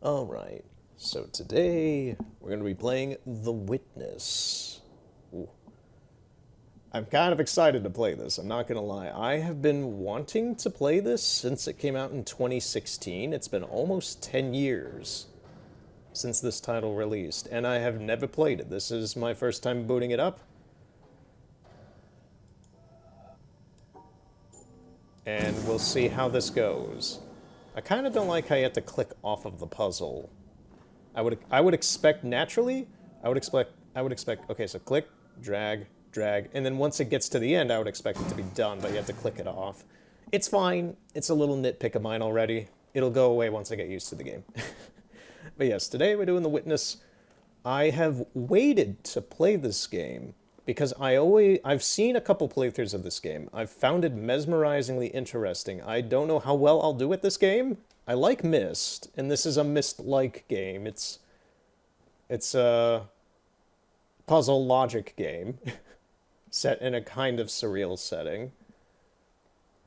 Alright, so today we're going to be playing The Witness. Ooh. I'm kind of excited to play this, I'm not going to lie. I have been wanting to play this since it came out in 2016. It's been almost 10 years since this title released, and I have never played it. This is my first time booting it up. And we'll see how this goes. I kind of don't like how you have to click off of the puzzle. I would expect naturally, I would expect, okay, so click, drag, drag, and then once it gets to the end, I would expect it to be done, but you have to click it off. It's fine. It's a little nitpick of mine already. It'll go away once I get used to the game. But yes, today we're doing The Witness. I have waited to play this game because I've seen a couple playthroughs of this game. I've found it mesmerizingly interesting. I don't know how well I'll do at this game. I like Myst, and this is a Myst-like game. It's a puzzle logic game set in a kind of surreal setting.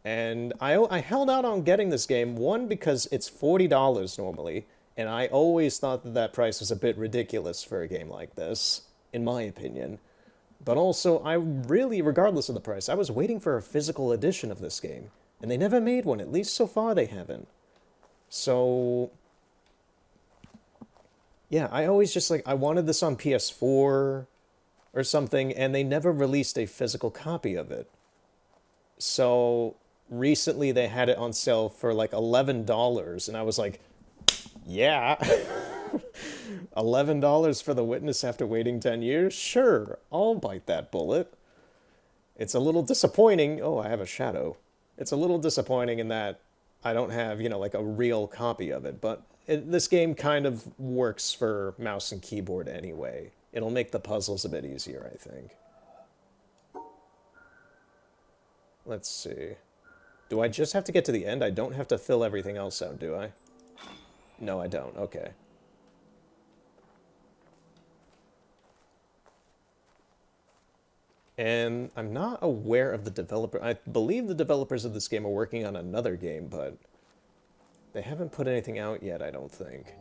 And I held out on getting this game, one, because it's $40 normally, and I always thought that that price was a bit ridiculous for a game like this, in my opinion. But also, I really, regardless of the price, I was waiting for a physical edition of this game, and they never made one, at least so far they haven't. So, yeah, I always just I wanted this on PS4 or something, and they never released a physical copy of it. So, recently they had it on sale for like $11, and I was like, yeah. $11 for The Witness after waiting 10 years? Sure, I'll bite that bullet. It's a little disappointing. Oh, I have a shadow. It's a little disappointing in that I don't have, like a real copy of it, but this game kind of works for mouse and keyboard anyway. It'll make the puzzles a bit easier, I think. Let's see. Do I just have to get to the end? I don't have to fill everything else out, do I? No, I don't. Okay. And I'm not aware of the developer. I believe the developers of this game are working on another game, but they haven't put anything out yet, I don't think.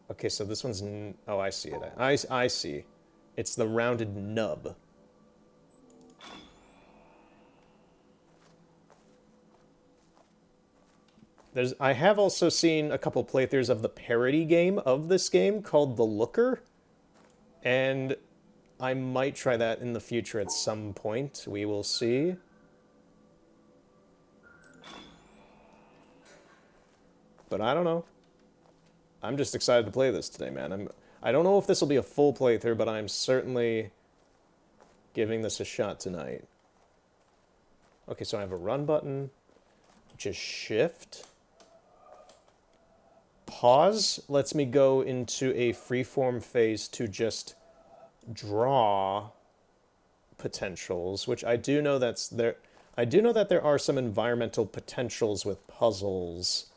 Okay, so this one's... Oh, I see it. I see. It's the rounded nub. I have also seen a couple playthroughs of the parody game of this game called The Looker. And I might try that in the future at some point. We will see. But I don't know. I'm just excited to play this today, man. I don't know if this will be a full playthrough, but I'm certainly giving this a shot tonight. Okay, so I have a run button, which is shift. Pause lets me go into a freeform phase to just draw potentials, which I do know that's there. I do know that there are some environmental potentials with puzzles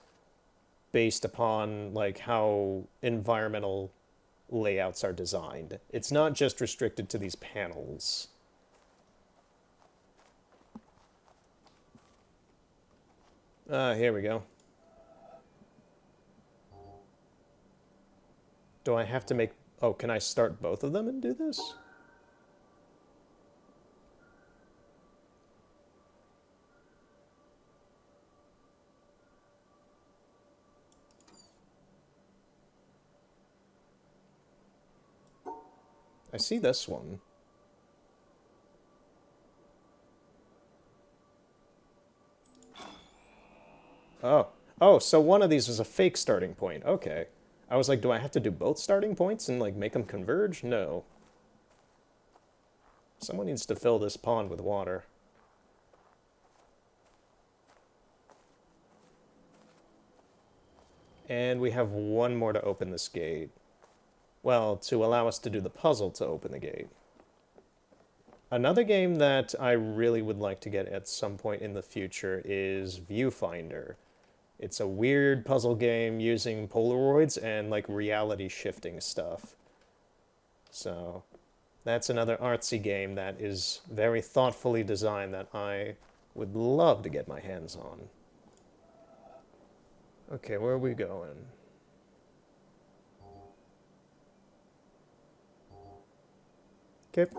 based upon like how environmental layouts are designed. It's not just restricted to these panels. Here we go. Do I have to make... Oh, can I start both of them and do this? I see this one. Oh. Oh, so one of these was a fake starting point. Okay. I was like, do I have to do both starting points and, like, make them converge? No. Someone needs to fill this pond with water. And we have one more to open this gate. Well, to allow us to do the puzzle to open the gate. Another game that I really would like to get at some point in the future is Viewfinder. It's a weird puzzle game using Polaroids and like reality shifting stuff. So that's another artsy game that is very thoughtfully designed that I would love to get my hands on. Okay, where are we going? Okay.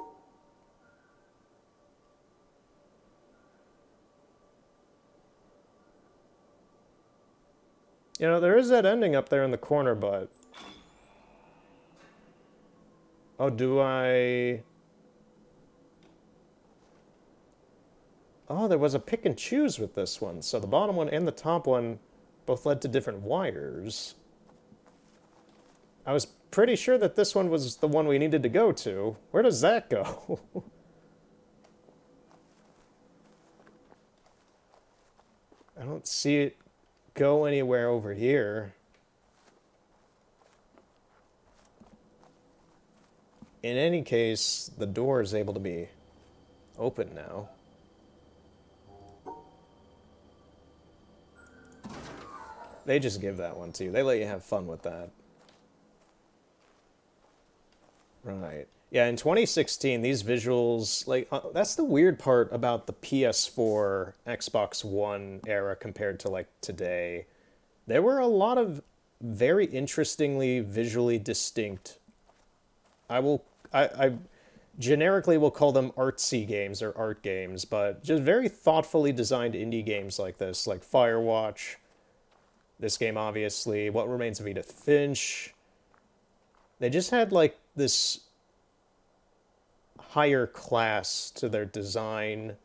You know, there is that ending up there in the corner, but... Oh, do I... Oh, there was a pick and choose with this one. So the bottom one and the top one both led to different wires. I was pretty sure that this one was the one we needed to go to. Where does that go? I don't see it go anywhere over here. In any case, the door is able to be open now. They just give that one to you. They let you have fun with that. Right. Yeah, in 2016, these visuals, like, that's the weird part about the PS4, Xbox One era compared to, like, today. There were a lot of very interestingly visually distinct, I generically will call them artsy games or art games, but just very thoughtfully designed indie games like this, like Firewatch, this game obviously, What Remains of Edith Finch. They just had, like, this higher class to their design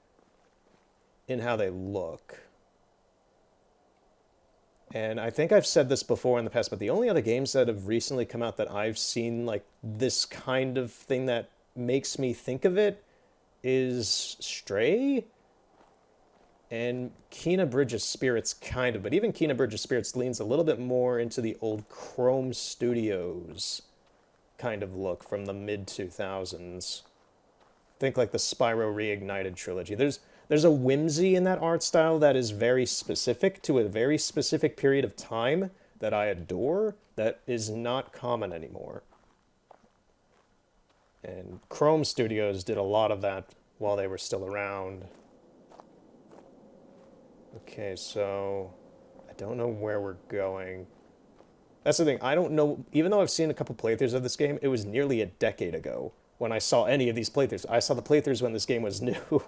in how they look. And I think I've said this before in the past, but the only other games that have recently come out that I've seen, like, this kind of thing that makes me think of it is Stray and Kena Bridge of Spirits, kind of. But even Kena Bridge of Spirits leans a little bit more into the old Chrome Studios kind of look from the mid-2000s. Think like the Spyro Reignited trilogy. There's a whimsy in that art style that is very specific to a very specific period of time that I adore, that is not common anymore. And Chrome Studios did a lot of that while they were still around. Okay, so I don't know where we're going. That's the thing, I don't know, even though I've seen a couple playthroughs of this game, it was nearly a decade ago when I saw any of these playthroughs. I saw the playthroughs when this game was new.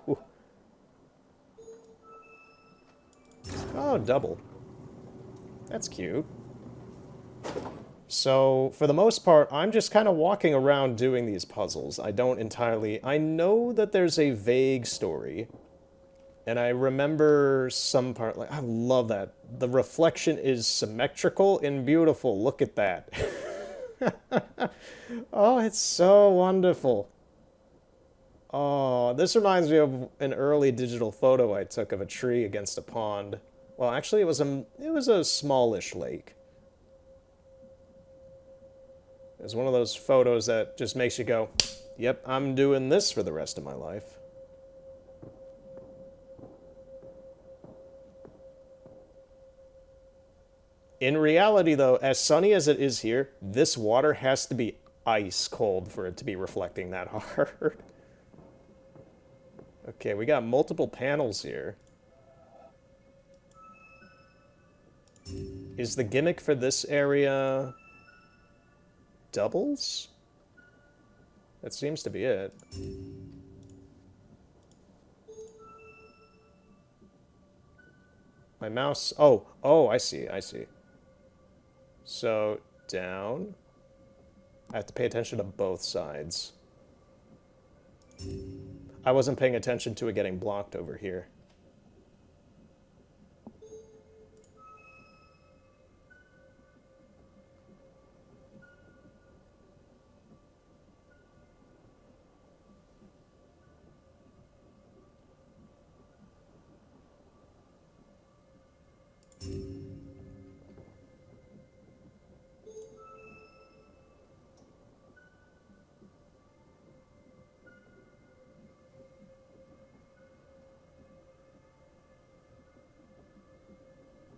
Oh, double. That's cute. So, for the most part, I'm just kind of walking around doing these puzzles. I don't entirely... I know that there's a vague story. And I remember some part... Like, I love that. The reflection is symmetrical and beautiful. Look at that. Oh, it's so wonderful. Oh, this reminds me of an early digital photo I took of a tree against a pond. Well, actually, it was a smallish lake. It was one of those photos that just makes you go, yep, I'm doing this for the rest of my life. In reality, though, as sunny as it is here, this water has to be ice cold for it to be reflecting that hard. Okay, we got multiple panels here. Is the gimmick for this area doubles? That seems to be it. My mouse... Oh, I see. So, down. I have to pay attention to both sides. I wasn't paying attention to it getting blocked over here.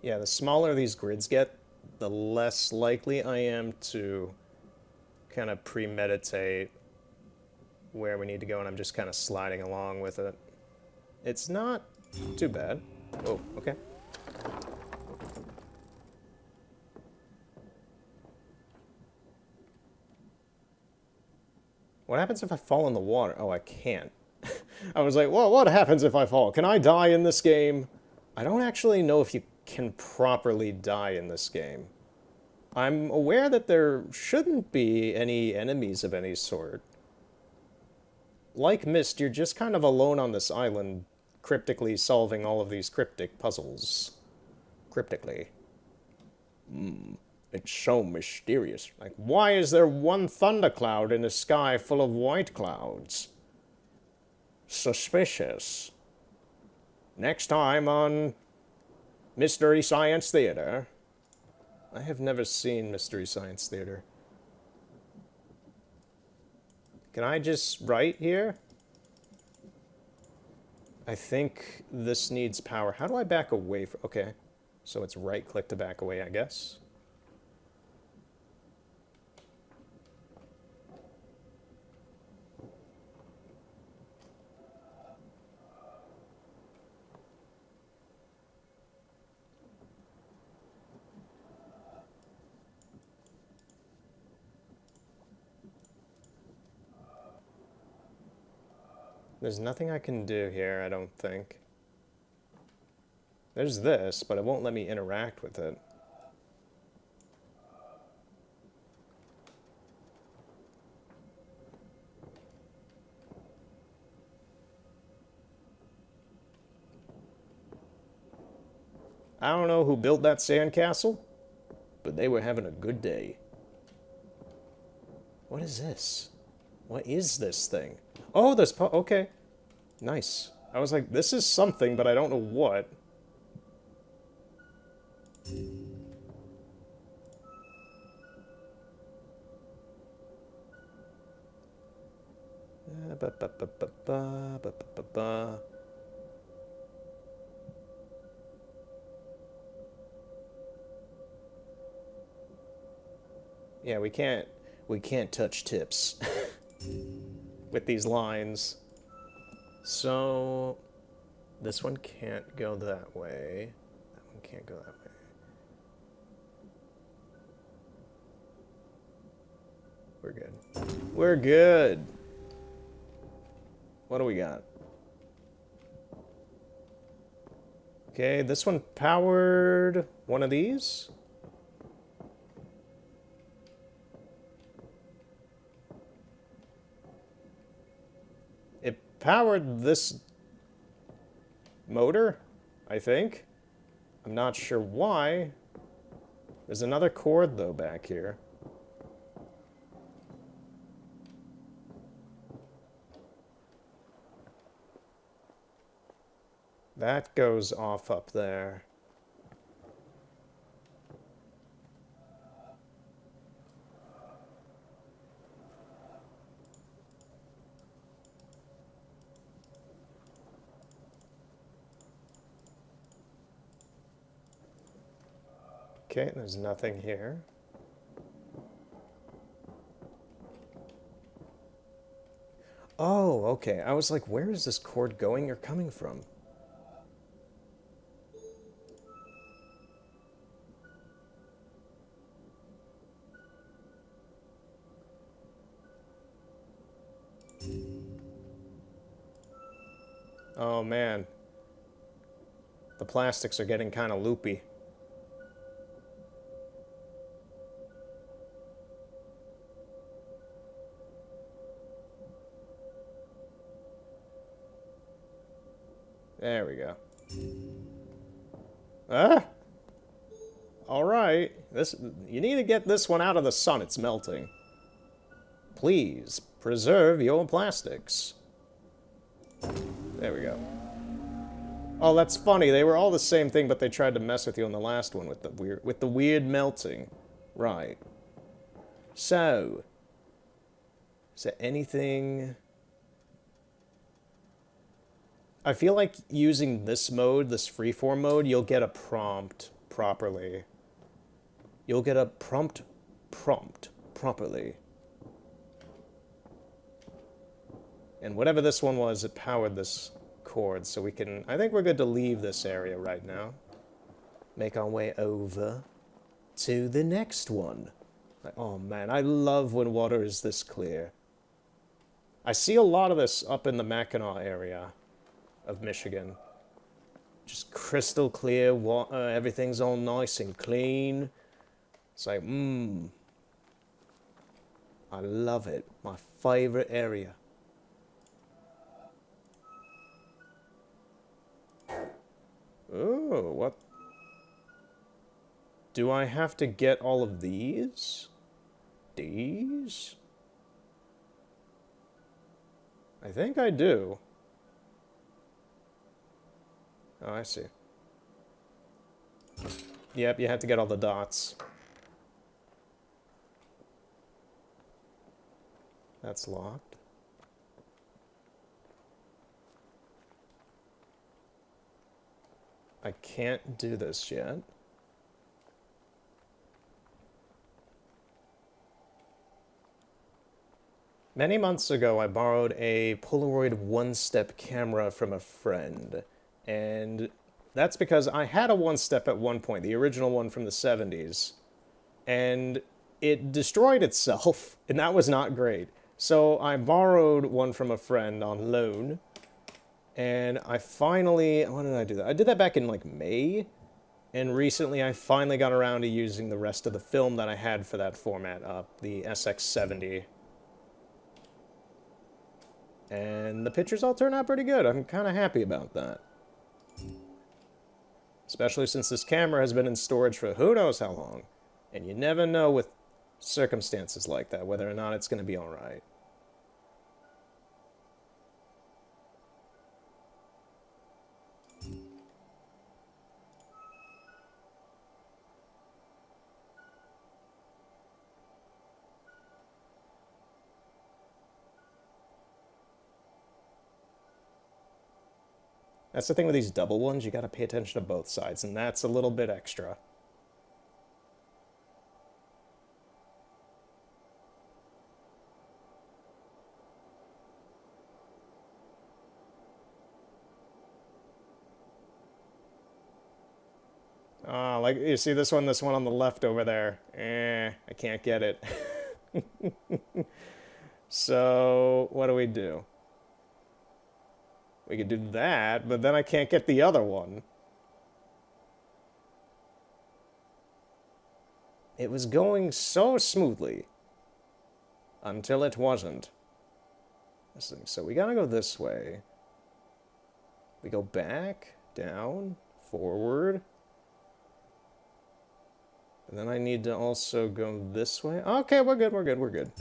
Yeah, the smaller these grids get, the less likely I am to kind of premeditate where we need to go, and I'm just kind of sliding along with it. It's not too bad. Oh, okay. What happens if I fall in the water? Oh, I can't. I was like, well, what happens if I fall? Can I die in this game? I don't actually know if you can properly die in this game. I'm aware that there shouldn't be any enemies of any sort. Like Myst, you're just kind of alone on this island, cryptically solving all of these cryptic puzzles. Cryptically. It's so mysterious. Like, why is there one thundercloud in a sky full of white clouds? Suspicious. Next time on Mystery Science Theater. I have never seen Mystery Science Theater. Can I just write here? I think this needs power. How do I back away from... Okay. So it's right-click to back away, I guess. There's nothing I can do here, I don't think. There's this, but it won't let me interact with it. I don't know who built that sandcastle, but they were having a good day. What is this? What is this thing? Oh, there's... Okay. Nice. I was like, this is something, but I don't know what. Yeah, we can't touch tips with these lines. So this one can't go that way. That one can't go that way. We're good. We're good. What do we got? Okay, this one powered one of these. It powered this motor, I think. I'm not sure why. There's another cord, though, back here. That goes off up there. Okay, there's nothing here. Oh, okay. I was like, where is this cord going or coming from? Oh, man. The plastics are getting kind of loopy. There we go. Ah! Alright. You need to get this one out of the sun. It's melting. Please, preserve your plastics. There we go. Oh, that's funny. They were all the same thing, but they tried to mess with you on the last one with the weird melting. Right. So, is there anything... I feel like using this mode, this freeform mode, you'll get a prompt properly. You'll get a prompt properly. And whatever this one was, it powered this cord, so we can... I think we're good to leave this area right now. Make our way over to the next one. Oh man, I love when water is this clear. I see a lot of this up in the Mackinac area of Michigan. Just crystal clear water, everything's all nice and clean. It's like, I love it. My favorite area. Oh, what? Do I have to get all of these? These? I think I do. Oh, I see. Yep, you have to get all the dots. That's locked. I can't do this yet. Many months ago, I borrowed a Polaroid one-step camera from a friend. And that's because I had a one-step at one point, the original one from the 70s. And it destroyed itself, and that was not great. So I borrowed one from a friend on loan. And I finally, when did I do that? I did that back in like May. And recently I finally got around to using the rest of the film that I had for that format up, the SX70. And the pictures all turn out pretty good. I'm kind of happy about that. Especially since this camera has been in storage for who knows how long. And you never know with circumstances like that whether or not it's going to be alright. That's the thing with these double ones, you gotta pay attention to both sides, and that's a little bit extra. Ah, like, you see this one on the left over there. I can't get it. So, what do we do? We could do that, but then I can't get the other one. It was going so smoothly. Until it wasn't. So we gotta go this way. We go back, down, forward. And then I need to also go this way. Okay, we're good, we're good, we're good.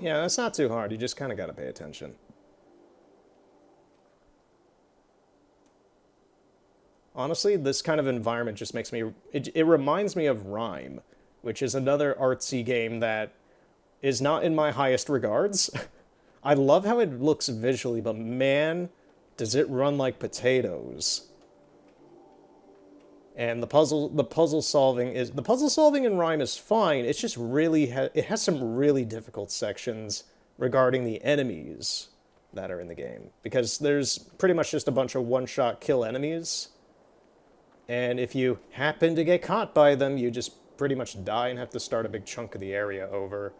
Yeah, that's not too hard. You just kind of got to pay attention. Honestly, this kind of environment just makes me... It reminds me of Rime, which is another artsy game that is not in my highest regards. I love how it looks visually, but man, does it run like potatoes. And the puzzle solving in Rime is fine. It's just really it has some really difficult sections regarding the enemies that are in the game, because there's pretty much just a bunch of one-shot kill enemies, and if you happen to get caught by them, you just pretty much die and have to start a big chunk of the area over.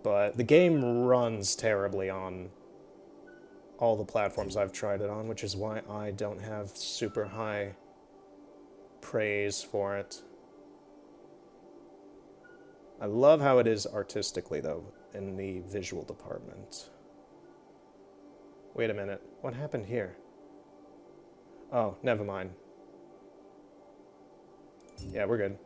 But the game runs terribly on all the platforms I've tried it on, which is why I don't have super high praise for it. I love how it is artistically, though, in the visual department. Wait a minute. What happened here? Oh, never mind. Yeah, we're good.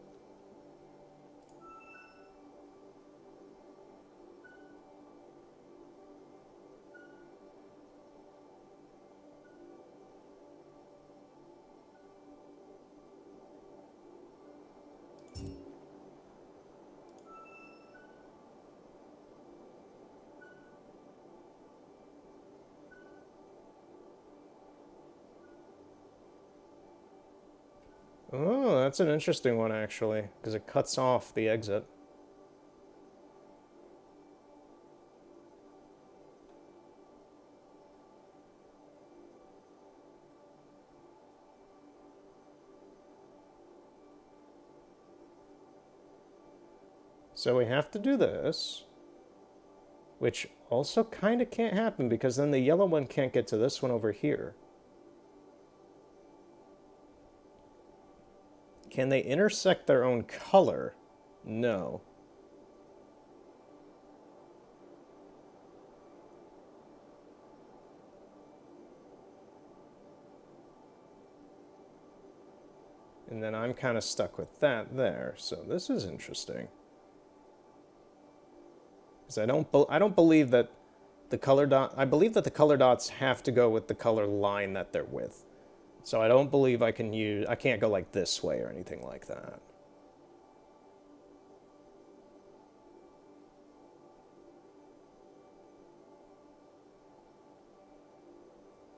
Oh, that's an interesting one, actually, because it cuts off the exit. So we have to do this, which also kind of can't happen because then the yellow one can't get to this one over here. Can they intersect their own color? No. And then I'm kind of stuck with that there. So this is interesting. Because I don't believe that the color dot... I believe that the color dots have to go with the color line that they're with. So I don't believe I can use... I can't go like this way or anything like that.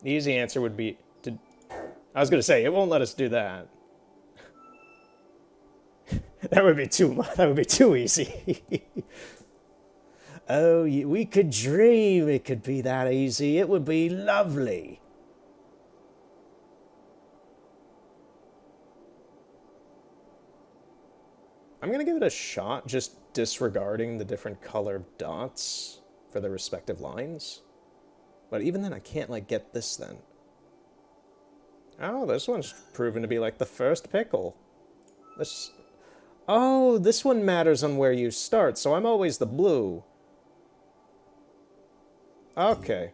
The easy answer would be to... I was going to say, it won't let us do that. That would be too easy. Oh, we could dream it could be that easy. It would be lovely. I'm going to give it a shot, just disregarding the different colored dots for the respective lines. But even then, I can't, like, get this then. Oh, this one's proven to be, like, the first pickle. This... Oh, this one matters on where you start, so I'm always the blue. Okay.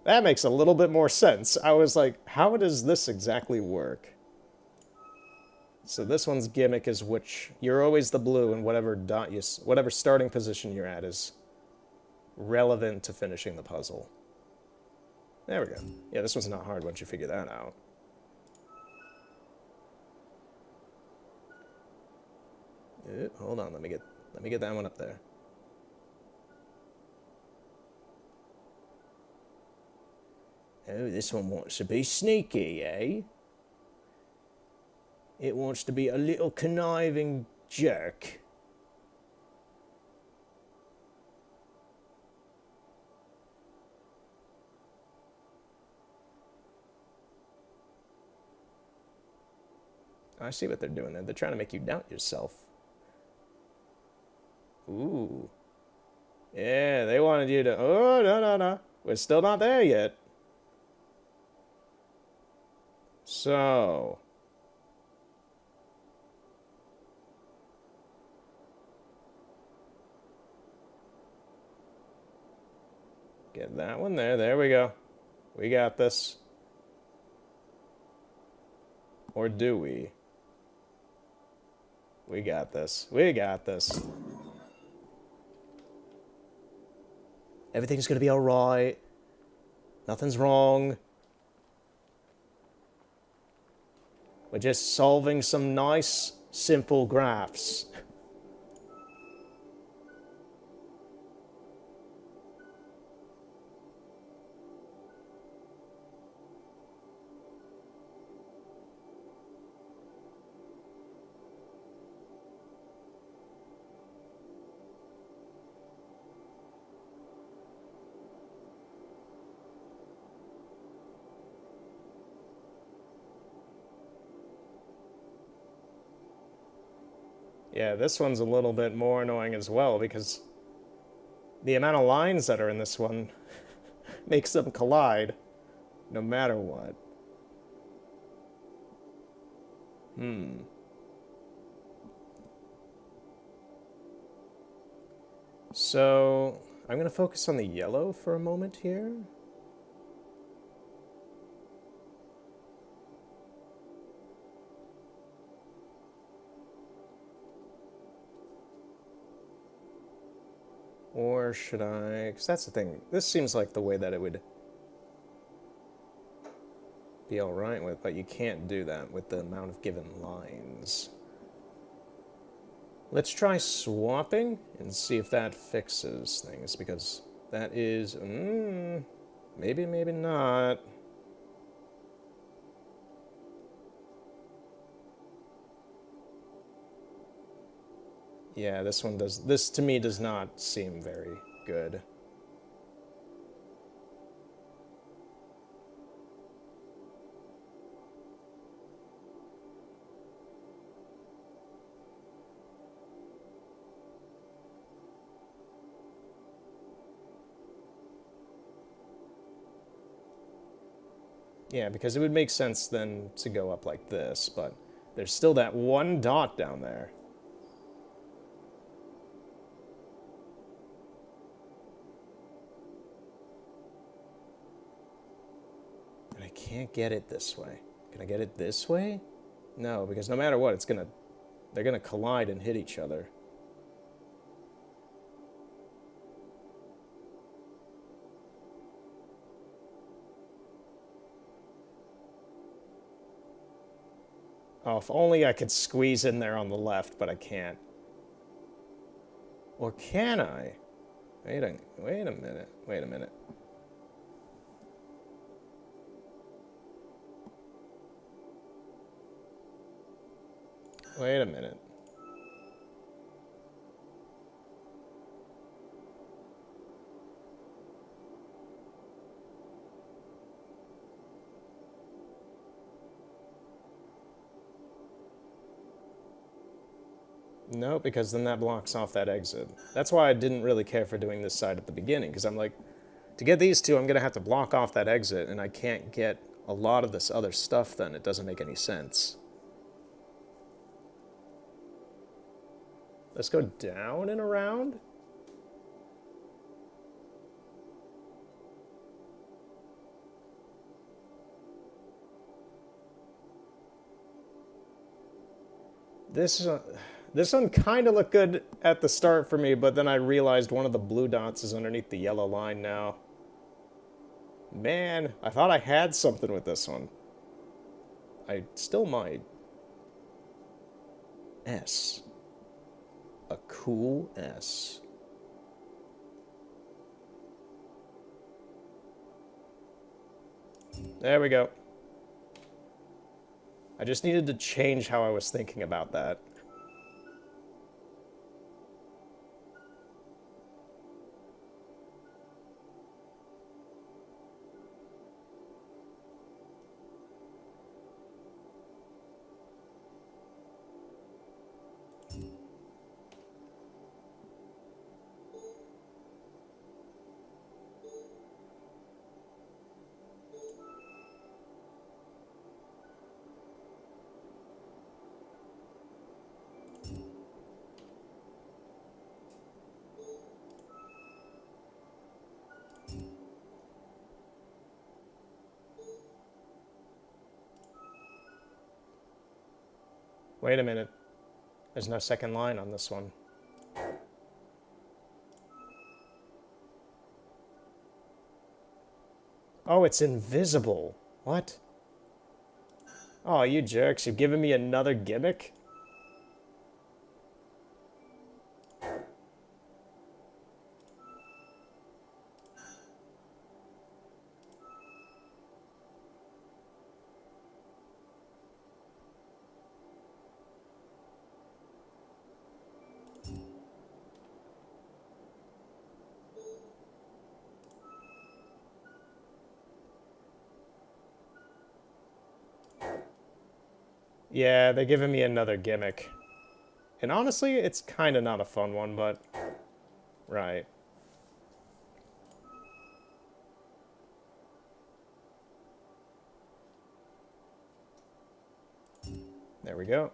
That makes a little bit more sense. I was like, how does this exactly work? So this one's gimmick is which you're always the blue, and whatever dot you, whatever starting position you're at is relevant to finishing the puzzle. There we go. Yeah, this one's not hard once you figure that out. Hold on, let me get that one up there. Oh, this one wants to be sneaky, eh? It wants to be a little conniving jerk. I see what they're doing there. They're trying to make you doubt yourself. Ooh. Yeah, they wanted you to... Oh, no. We're still not there yet. So... Get that one there. There we go. We got this. Or do we? We got this. We got this. Everything's gonna be alright. Nothing's wrong. We're just solving some nice, simple graphs. Yeah, this one's a little bit more annoying as well because the amount of lines that are in this one makes them collide no matter what. So, I'm going to focus on the yellow for a moment here. Or should I... Because that's the thing. This seems like the way that it would be alright with, but you can't do that with the amount of given lines. Let's try swapping and see if that fixes things, because that is... maybe, maybe not. Yeah, this one does... This, to me, does not seem very good. Yeah, because it would make sense then to go up like this, but there's still that one dot down there. And I can't get it this way. Can I get it this way? No, because no matter what, they're gonna collide and hit each other. Oh, if only I could squeeze in there on the left, but I can't. Or can I? Wait a minute. Wait a minute. Wait a minute. No, because then that blocks off that exit. That's why I didn't really care for doing this side at the beginning, because I'm like, to get these two, I'm going to have to block off that exit, and I can't get a lot of this other stuff then. It doesn't make any sense. Let's go down and around. This one kind of looked good at the start for me, but then I realized one of the blue dots is underneath the yellow line now. Man, I thought I had something with this one. I still might. S. A cool S. There we go. I just needed to change how I was thinking about that. Wait a minute. There's no second line on this one. Oh, it's invisible. What? Oh, you jerks. You've given me another gimmick? Yeah, they're giving me another gimmick. And honestly, it's kind of not a fun one, but... Right. There we go.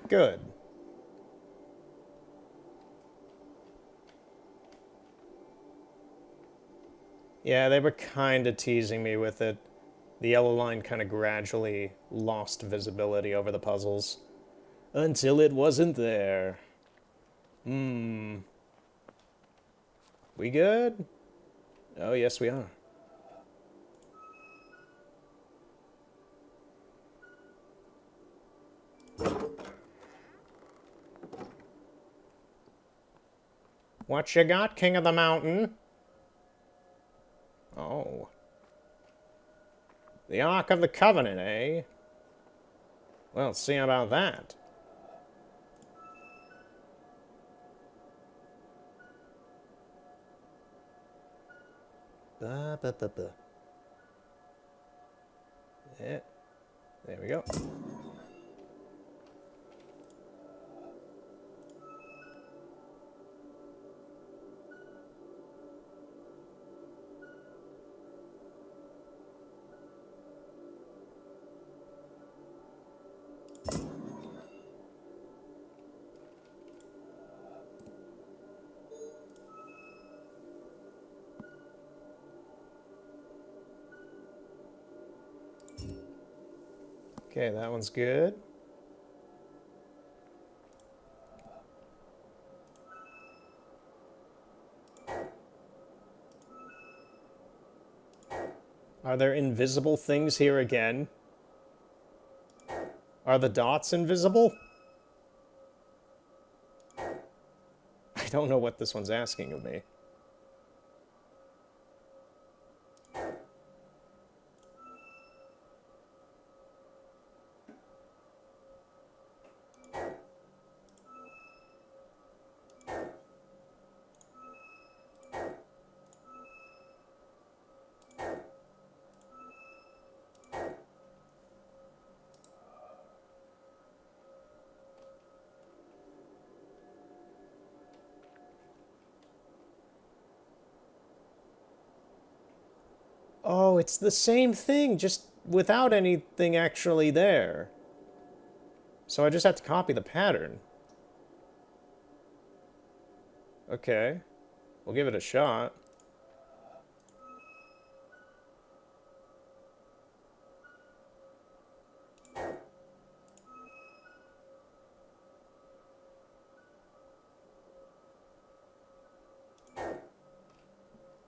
Good. Yeah, they were kind of teasing me with it. The yellow line kind of gradually lost visibility over the puzzles. Until it wasn't there. We good? Oh, yes, we are. What you got, King of the Mountain? Oh. The Ark of the Covenant, eh? Well, see about that. Ba, ba, ba, ba. Yeah. There we go. Okay, that one's good. Are there invisible things here again? Are the dots invisible? I don't know what this one's asking of me. Oh, it's the same thing, just without anything actually there. So I just have to copy the pattern. Okay. We'll give it a shot.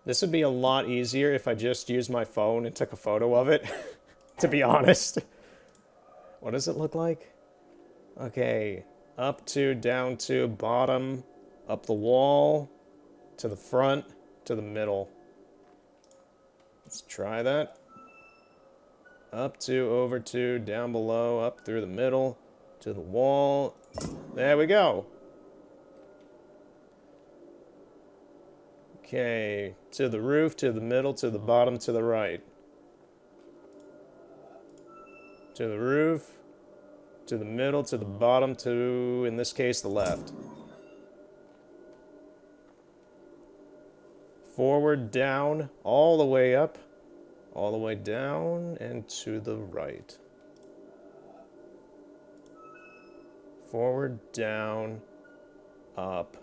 This would be a lot easier if I just used my phone and took a photo of it, to be honest. What does it look like? Okay, up to, down to, bottom, up the wall, to the front, to the middle. Let's try that. Up to, over to, down below, up through the middle, to the wall. There we go. Okay, to the roof, to the middle, to the bottom, to the right. To the roof, to the middle, to the bottom, to, in this case, the left. Forward, down, all the way up, all the way down, and to the right. Forward, down, up,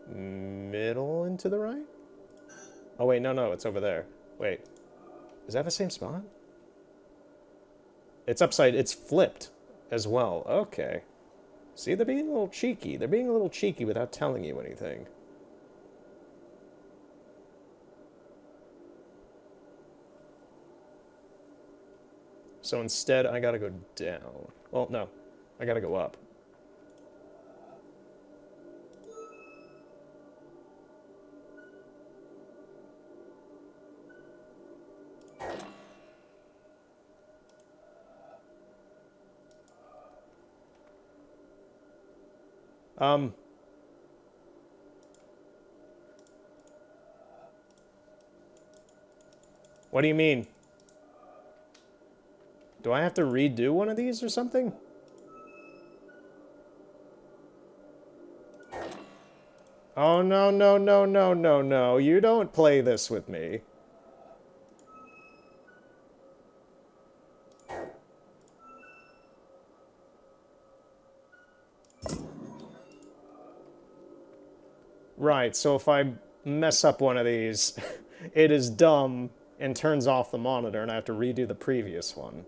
middle, and to the right? Oh, wait, no, it's over there. Wait, is that the same spot? It's upside, it's flipped as well. Okay. See, they're being a little cheeky. They're being a little cheeky without telling you anything. So instead, I gotta go down. Well, no. I gotta go up. What do you mean? Do I have to redo one of these or something? Oh, no. You don't play this with me. Right, so if I mess up one of these, it is dumb and turns off the monitor and I have to redo the previous one.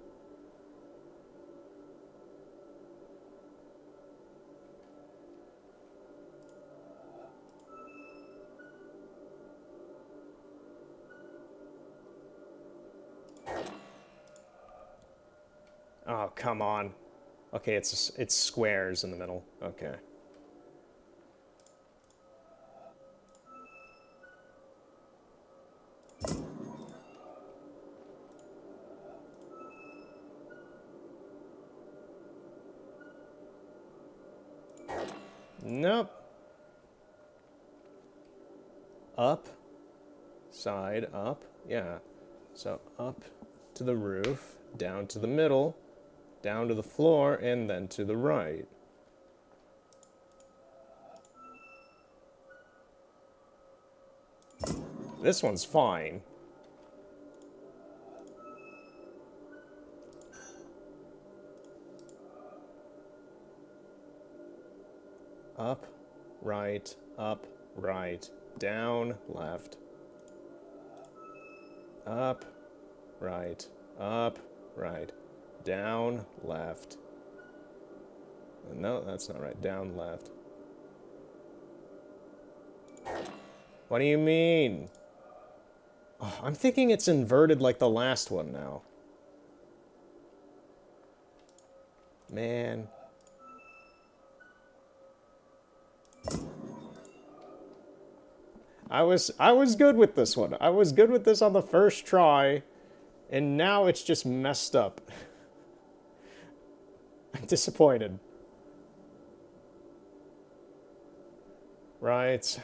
Oh, come on. Okay, it's squares in the middle. Okay. Nope. Up. Side, up. Yeah. So up to the roof, down to the middle, down to the floor, and then to the right. This one's fine. Up, right, down, left. Up, right, down, left. No, that's not right. Down, left. What do you mean? Oh, I'm thinking it's inverted like the last one now. Man. I was good with this one. I was good with this on the first try, and now it's just messed up. I'm disappointed. Right.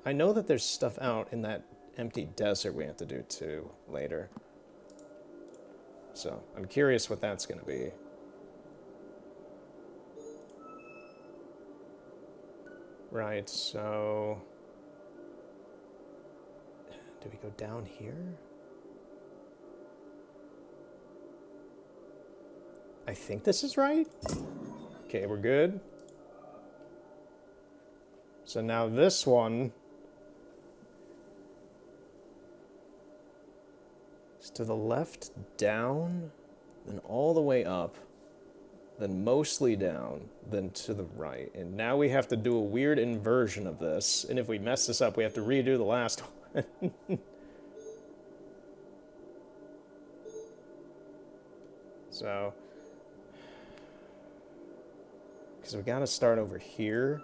I know that there's stuff out in that empty desert we have to do too later. So, I'm curious what that's going to be. Right, so... Do we go down here? I think this is right. Okay, we're good. So now this one is to the left, down, then all the way up, then mostly down, then to the right. And now we have to do a weird inversion of this. And if we mess this up, we have to redo the last one. So, because we gotta start over here.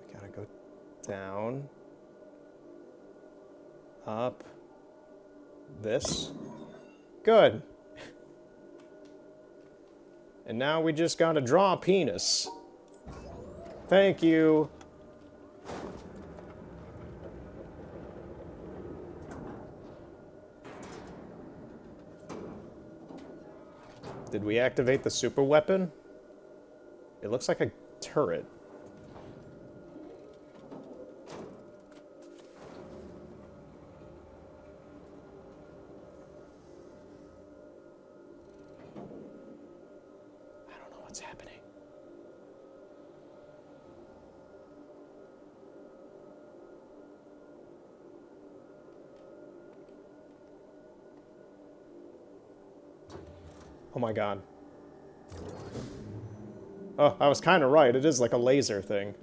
We gotta go down, up, this. Good. And now we just gotta draw a penis. Thank you. Did we activate the super weapon? It looks like a turret. I don't know what's happening. Oh my god. Oh, I was kind of right. It is like a laser thing.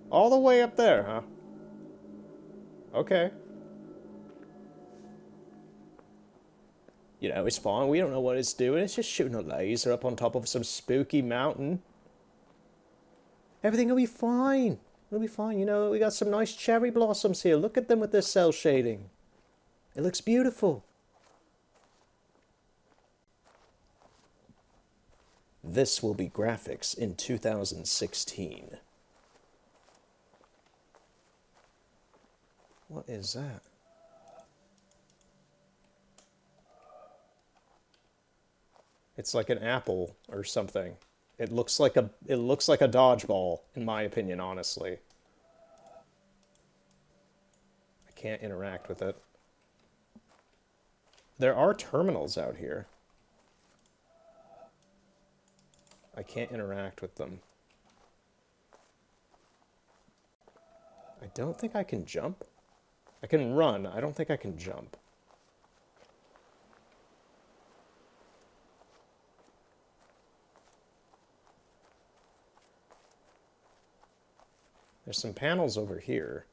All the way up there, huh? Okay. You know, it's fine. We don't know what it's doing. It's just shooting a laser up on top of some spooky mountain. Everything will be fine. It'll be fine. You know, we got some nice cherry blossoms here. Look at them with their cell shading. It looks beautiful. This will be graphics in 2016. What is that? It's like an apple or something. It looks like a dodgeball, in my opinion, honestly. I can't interact with it. There are terminals out here. I can't interact with them. I don't think I can jump. I can run. I don't think I can jump. There's some panels over here.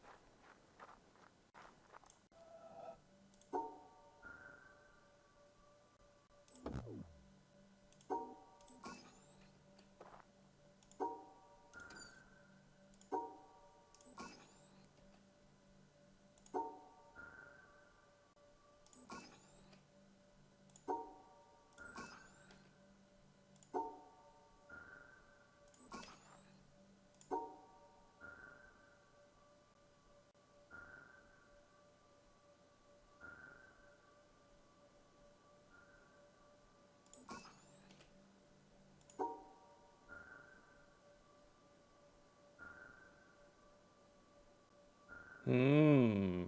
Hmm.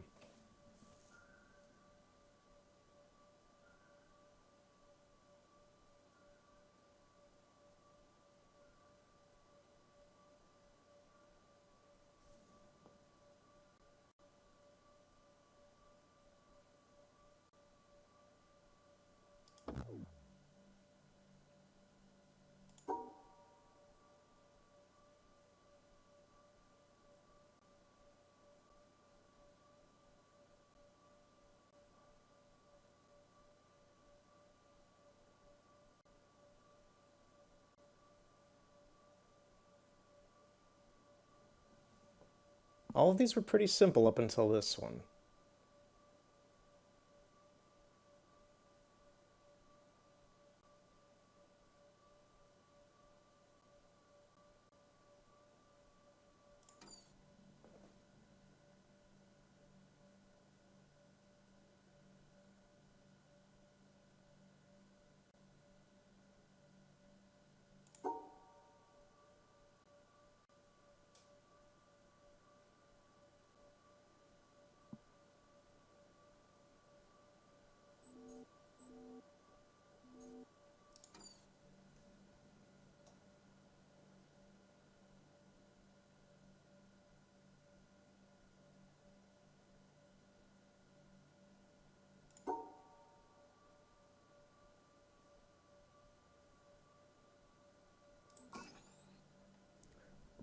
All of these were pretty simple up until this one.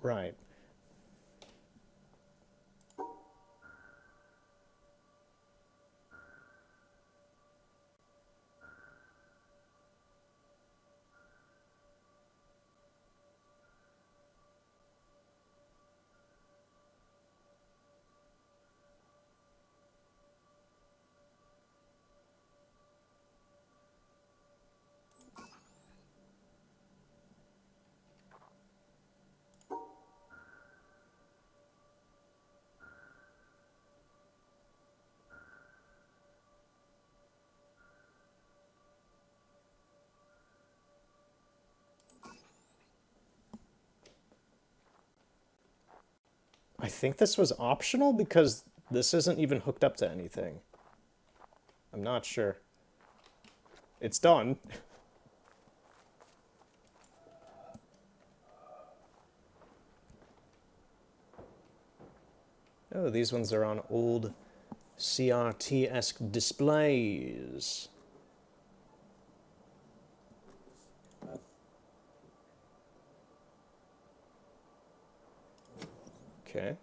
Right. I think this was optional because this isn't even hooked up to anything. I'm not sure. It's done. Oh, these ones are on old CRT-esque displays. Okay.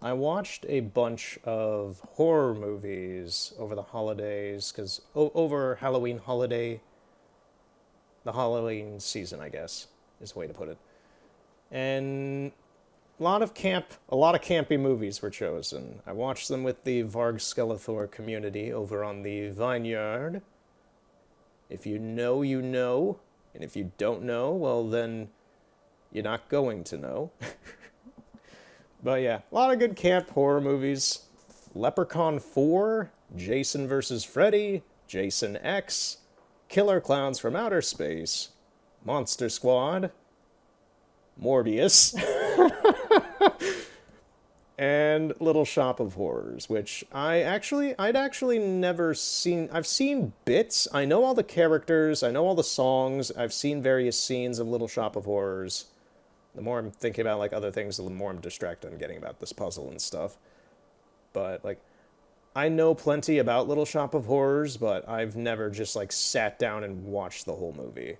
I watched a bunch of horror movies over the holidays, because over Halloween holiday, the Halloween season, I guess, is the way to put it. And a lot of campy movies were chosen. I watched them with the Varg Skeletor community over on the Vineyard. If you know, you know. And if you don't know, well, then you're not going to know. But yeah, a lot of good camp horror movies. Leprechaun 4, Jason vs. Freddy, Jason X, Killer Clowns from Outer Space, Monster Squad, Morbius, and Little Shop of Horrors, which I'd actually never seen. I've seen bits. I know all the characters. I know all the songs. I've seen various scenes of Little Shop of Horrors. The more I'm thinking about like other things, the more I'm distracted I'm getting about this puzzle and stuff. But like, I know plenty about Little Shop of Horrors, but I've never just like sat down and watched the whole movie.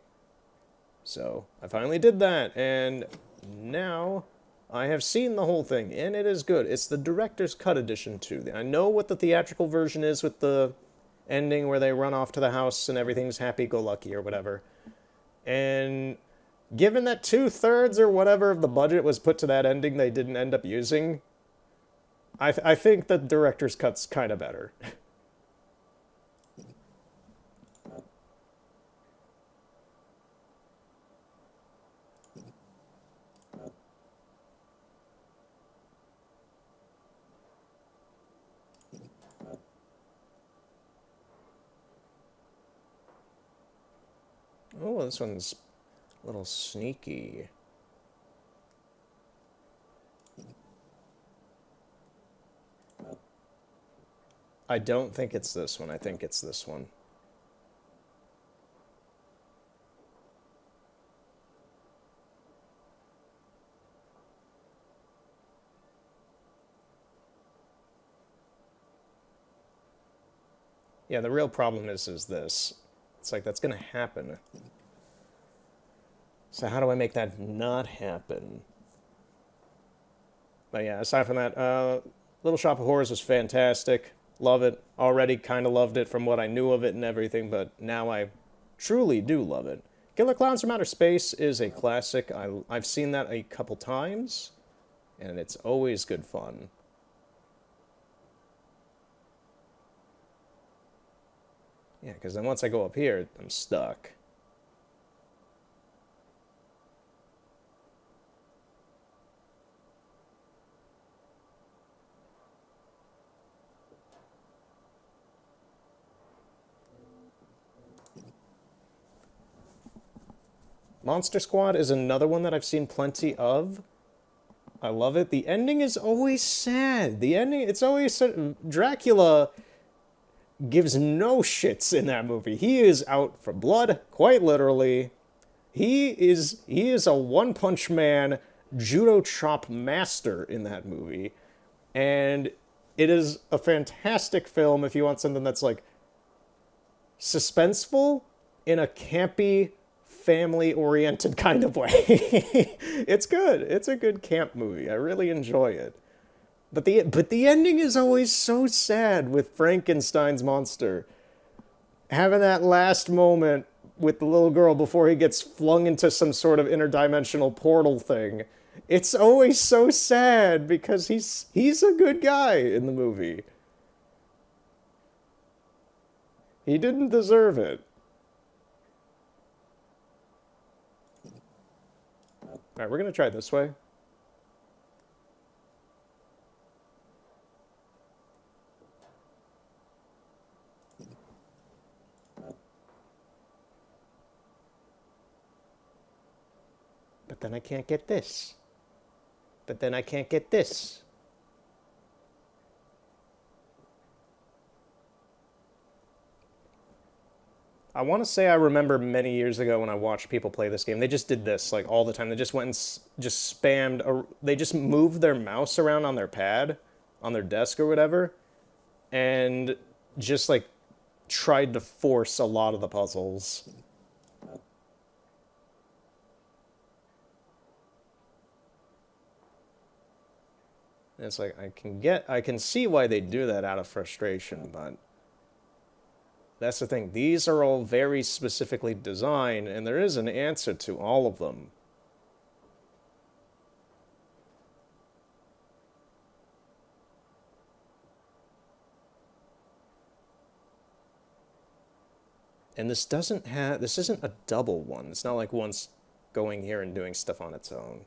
So I finally did that, and now I have seen the whole thing, and it is good. It's the director's cut edition too. I know what the theatrical version is with the ending where they run off to the house and everything's happy-go-lucky or whatever. And given that 2/3 or whatever of the budget was put to that ending they didn't end up using, I think the director's cut's kind of better. Oh, this one's a little sneaky. I don't think it's this one. I think it's this one. Yeah, the real problem is this. It's like, that's gonna happen. So how do I make that not happen? But yeah, aside from that, Little Shop of Horrors was fantastic. Love it. Already kind of loved it from what I knew of it and everything, but now I truly do love it. Killer Clowns from Outer Space is a classic. I've seen that a couple times, and it's always good fun. Yeah, because then once I go up here, I'm stuck. Monster Squad is another one that I've seen plenty of. I love it. The ending is always sad. The ending, it's always sad. Dracula gives no shits in that movie. He is out for blood, quite literally. He is a one-punch man judo chop master in that movie. And it is a fantastic film if you want something that's like suspenseful in a campy, family-oriented kind of way. It's good. It's a good camp movie. I really enjoy it. But the ending is always so sad with Frankenstein's monster. Having that last moment with the little girl before he gets flung into some sort of interdimensional portal thing. It's always so sad because he's a good guy in the movie. He didn't deserve it. Alright, we're gonna try it this way. But then I can't get this. But then I can't get this. I want to say I remember many years ago when I watched people play this game, they just did this like all the time. They just went and just spammed, they just moved their mouse around on their pad, on their desk or whatever, and just like tried to force a lot of the puzzles. And it's like I can see why they do that out of frustration, but that's the thing. These are all very specifically designed, and there is an answer to all of them. And this isn't a double one. It's not like one's going here and doing stuff on its own.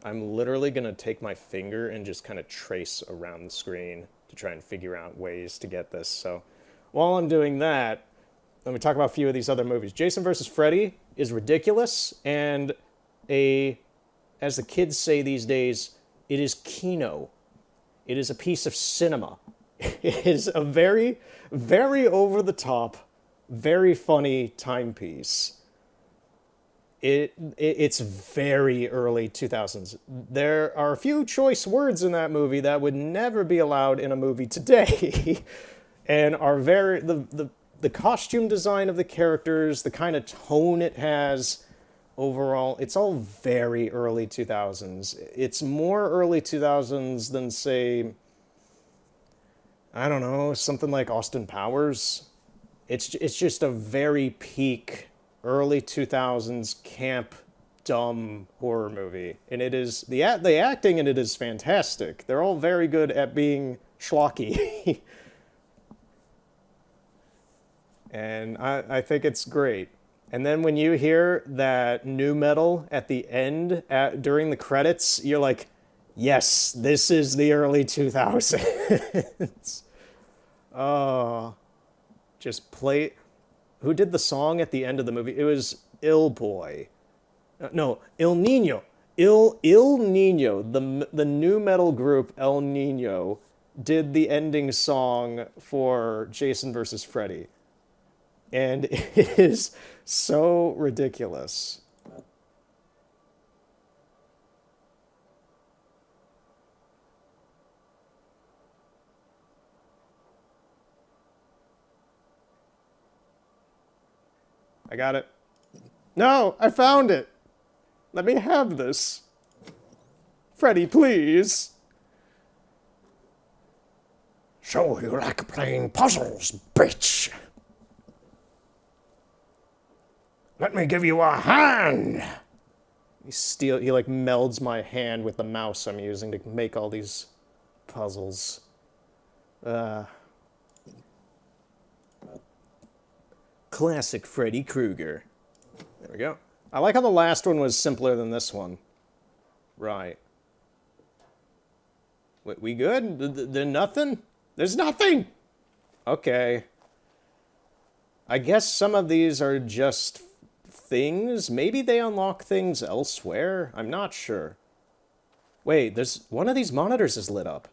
I'm literally going to take my finger and just kind of trace around the screen to try and figure out ways to get this. So while I'm doing that, let me talk about a few of these other movies. Jason vs. Freddy is ridiculous, and as the kids say these days, it is kino. It is a piece of cinema. It is a very, very over-the-top, very funny timepiece. It's very early 2000s. There are a few choice words in that movie that would never be allowed in a movie today, and are very the costume design of the characters, the kind of tone it has overall. It's all very early 2000s. It's more early 2000s than say, I don't know, something like Austin Powers. It's just a very peak early 2000s camp dumb horror movie, and it is the acting in it is fantastic. They're all very good at being schlocky. And I think it's great. And then when you hear that nu metal at the end during the credits, you're like, yes, this is the early 2000s. Oh. Just play. Who did the song at the end of the movie? It was Il Boy. No, Il Nino. Il Nino. The new metal group El Nino did the ending song for Jason versus Freddy, and it is so ridiculous. I got it. No, I found it. Let me have this. Freddy, please. So you like playing puzzles, bitch? Let me give you a hand. He like melds my hand with the mouse I'm using to make all these puzzles. Classic Freddy Krueger. There we go. I like how the last one was simpler than this one. Right. We good? There's nothing? There's nothing! Okay. I guess some of these are just things. Maybe they unlock things elsewhere. I'm not sure. Wait, there's one of these monitors is lit up.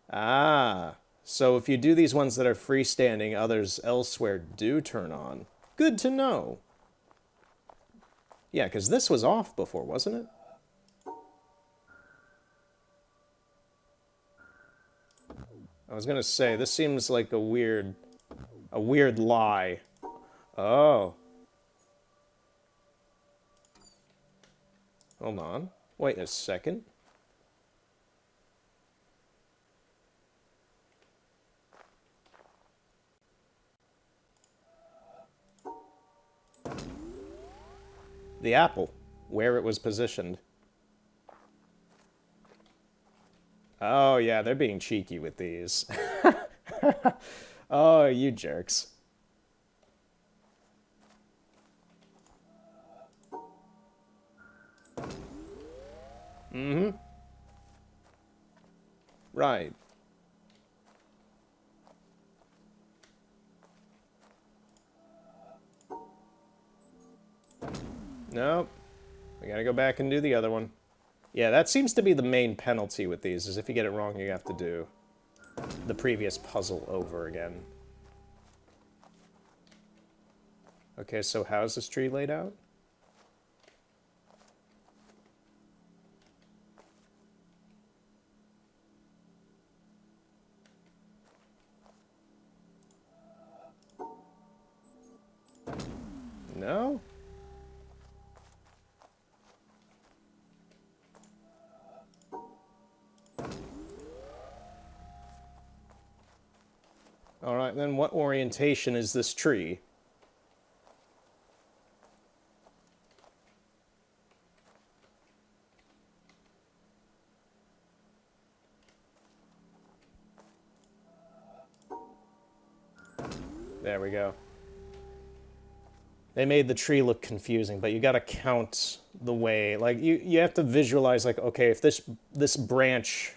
Ah. So if you do these ones that are freestanding, others elsewhere do turn on. Good to know. Yeah, because this was off before, wasn't it? I was gonna say, this seems like a weird lie. Oh. Hold on. Wait a second. The apple, where it was positioned. Oh, yeah, they're being cheeky with these. Oh, you jerks. Mm-hmm. Right. Nope. We gotta go back and do the other one. Yeah, that seems to be the main penalty with these, is if you get it wrong, you have to do the previous puzzle over again. Okay, so how's this tree laid out? No? Alright, then what orientation is this tree? There we go. They made the tree look confusing, but you gotta count the way. Like, you have to visualize, like, okay, if this branch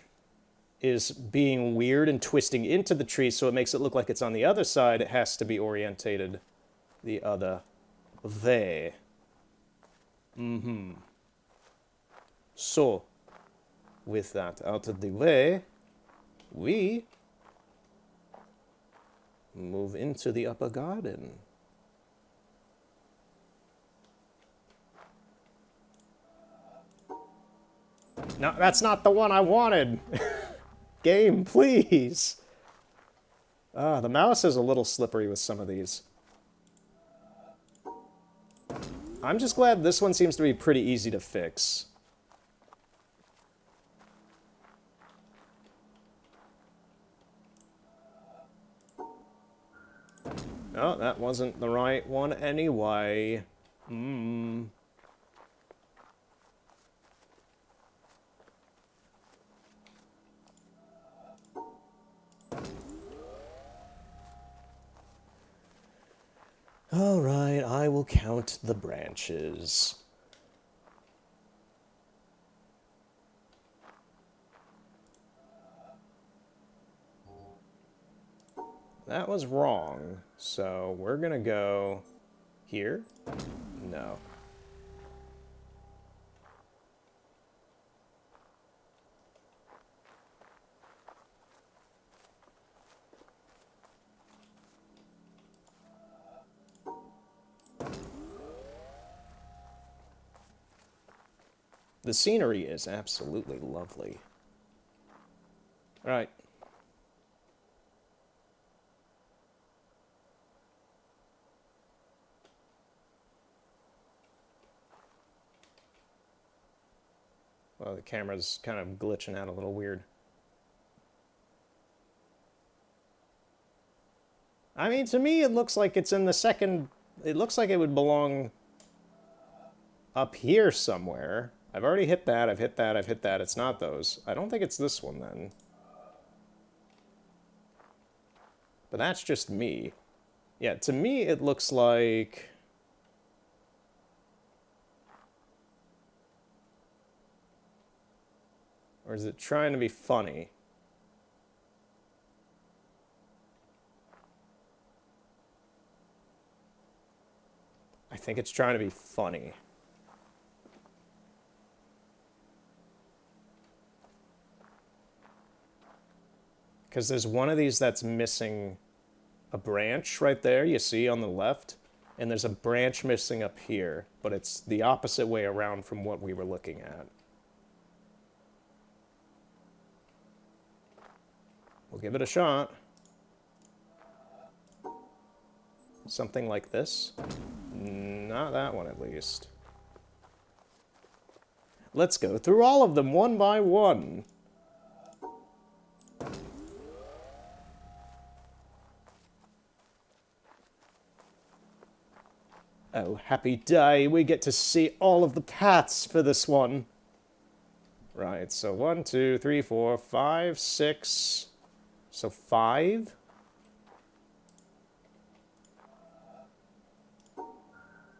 is being weird and twisting into the tree so it makes it look like it's on the other side, it has to be orientated the other way. Mm-hmm. So, with that out of the way, we move into the upper garden. No, that's not the one I wanted. Game, please. The mouse is a little slippery with some of these. I'm just glad this one seems to be pretty easy to fix. Oh, that wasn't the right one anyway. All right, I will count the branches. That was wrong. So we're gonna go here? No. The scenery is absolutely lovely. All right. Well, the camera's kind of glitching out a little weird. I mean, to me, it looks like it's in the second... It looks like it would belong up here somewhere. I've already hit that, I've hit that, I've hit that. It's not those. I don't think it's this one, then. But that's just me. Yeah, to me, it looks like... Or is it trying to be funny? I think it's trying to be funny. Because there's one of these that's missing a branch right there, you see on the left, and there's a branch missing up here, but it's the opposite way around from what we were looking at. We'll give it a shot. Something like this. Not that one, at least. Let's go through all of them one by one. Oh, happy day. We get to see all of the paths for this one. Right, so 1, 2, 3, 4, 5, 6. So 5.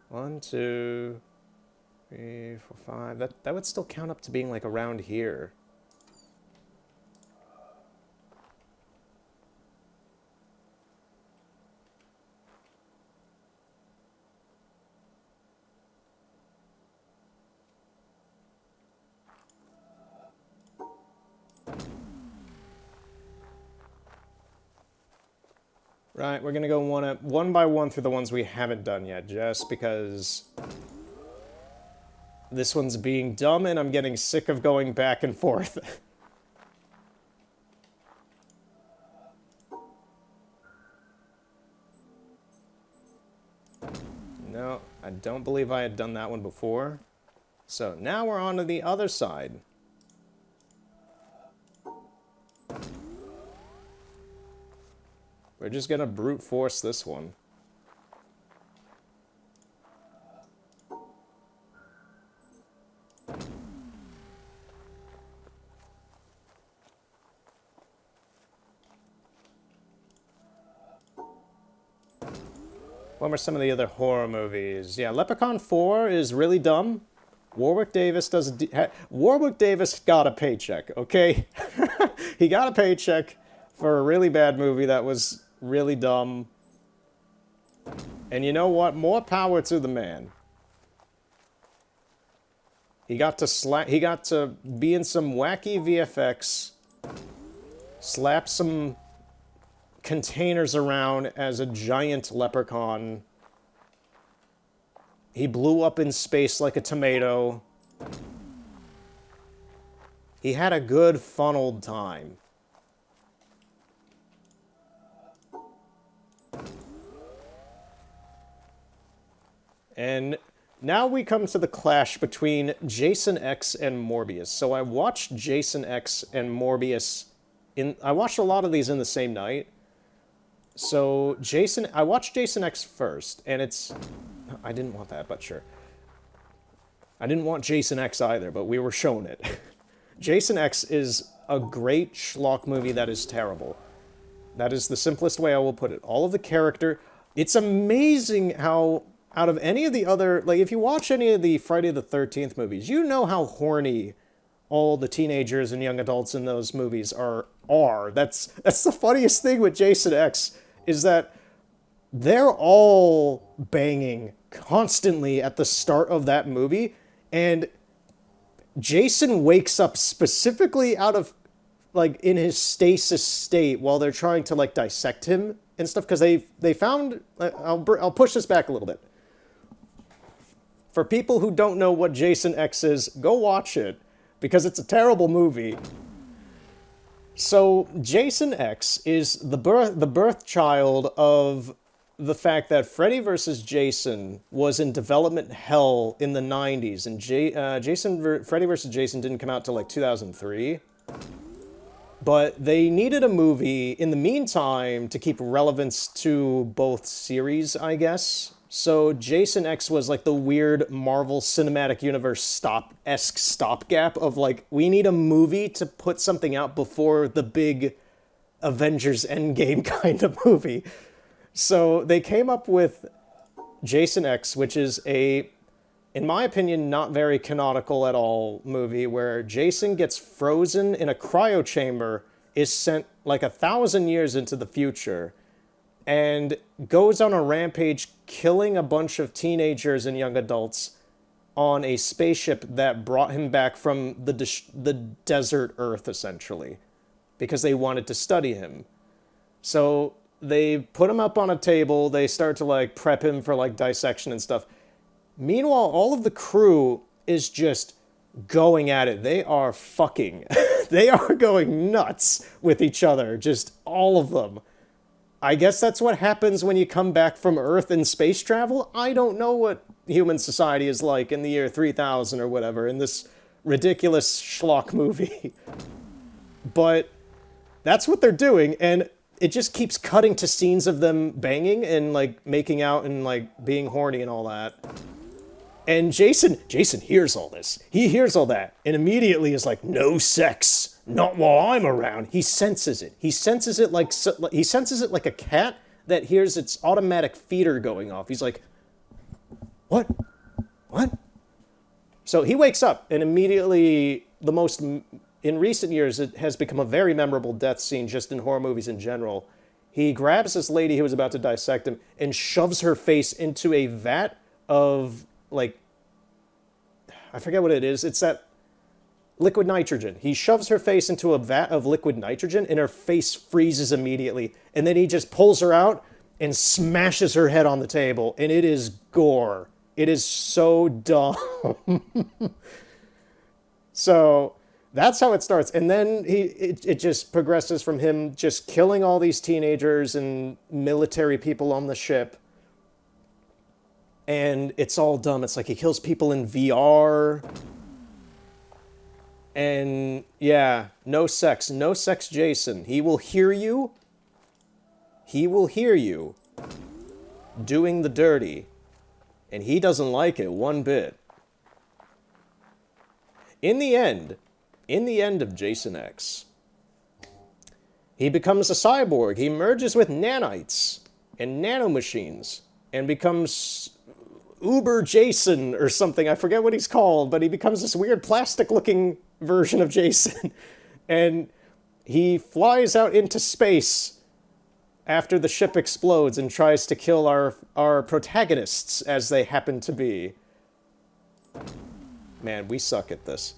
One, 2, 3, 4, 5. That would still count up to being like around here. Right, we're gonna go one by one through the ones we haven't done yet, just because this one's being dumb and I'm getting sick of going back and forth. No, I don't believe I had done that one before. So now we're on to the other side. We're just gonna brute force this one. What were some of the other horror movies? Yeah, Leprechaun 4 is really dumb. Warwick Davis does Warwick Davis got a paycheck, okay? He got a paycheck for a really bad movie that was really dumb. And you know what? More power to the man. He got to be in some wacky VFX, slap some containers around as a giant leprechaun. He blew up in space like a tomato. He had a good funneled time. And now we come to the clash between Jason X and Morbius. So I watched Jason X and Morbius I watched a lot of these in the same night. So I watched Jason X first, and I didn't want that, but sure. I didn't want Jason X either, but we were shown it. Jason X is a great schlock movie that is terrible. That is the simplest way I will put it. All of the character... It's amazing how, out of any of the other... Like, if you watch any of the Friday the 13th movies, you know how horny all the teenagers and young adults in those movies are. That's the funniest thing with Jason X, is that they're all banging constantly at the start of that movie, and Jason wakes up specifically out of, like, in his stasis state while they're trying to, like, dissect him and stuff, because they found, I'll push this back a little bit. For people who don't know what Jason X is, go watch it, because it's a terrible movie. So, Jason X is the birth child of the fact that Freddy vs. Jason was in development hell in the 90s, and Freddy vs. Jason didn't come out till like 2003. But they needed a movie in the meantime to keep relevance to both series, I guess. So Jason X was like the weird Marvel Cinematic Universe stopgap of like, we need a movie to put something out before the big Avengers Endgame kind of movie. So they came up with Jason X, which is a, in my opinion, not very canonical at all movie where Jason gets frozen in a cryo chamber, is sent like 1,000 years into the future, and goes on a rampage killing a bunch of teenagers and young adults on a spaceship that brought him back from the desert Earth, essentially, because they wanted to study him. So they put him up on a table, they start to like prep him for like dissection and stuff. Meanwhile, all of the crew is just going at it. They are fucking. They are going nuts with each other, just all of them. I guess that's what happens when you come back from Earth in space travel. I don't know what human society is like in the year 3000 or whatever in this ridiculous schlock movie. But that's what they're doing, and it just keeps cutting to scenes of them banging and like making out and like being horny and all that. And Jason hears all this. He hears all that and immediately is like, no sex, not while I'm around. He senses it. He senses it like a cat that hears its automatic feeder going off. He's like, what? So he wakes up and immediately in recent years, it has become a very memorable death scene just in horror movies in general. He grabs this lady who was about to dissect him and shoves her face into a vat of, like, I forget what it is. It's that liquid nitrogen. He shoves her face into a vat of liquid nitrogen and her face freezes immediately. And then he just pulls her out and smashes her head on the table. And it is gore. It is so dumb. So that's how it starts. And then it just progresses from him just killing all these teenagers and military people on the ship. And it's all dumb. It's like he kills people in VR. And yeah, no sex Jason. He will hear you. He will hear you doing the dirty. And he doesn't like it one bit. In the end of Jason X, he becomes a cyborg. He merges with nanites and nanomachines and becomes Uber Jason or something. I forget what he's called, but he becomes this weird plastic-looking version of Jason. And he flies out into space after the ship explodes and tries to kill our protagonists, as they happen to be. Man, we suck at this.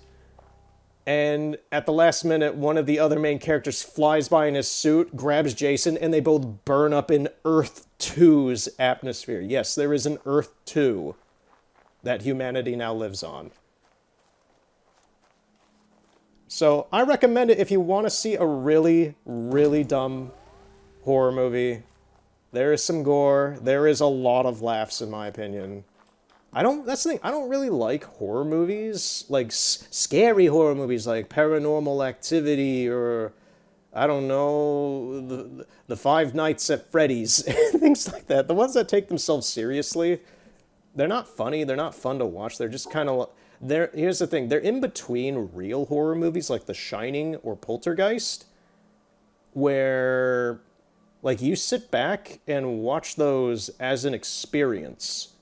And at the last minute, one of the other main characters flies by in his suit, grabs Jason, and they both burn up in Earth 2's atmosphere. Yes, there is an Earth 2 that humanity now lives on. So I recommend it if you want to see a really, really dumb horror movie. There is some gore. There is a lot of laughs, in my opinion. That's the thing, I don't really like horror movies, like scary horror movies like Paranormal Activity or, I don't know, the Five Nights at Freddy's, things like that. The ones that take themselves seriously, they're not funny, they're not fun to watch, they're just kind of, here's the thing, they're in between real horror movies like The Shining or Poltergeist, where, like, you sit back and watch those as an experience.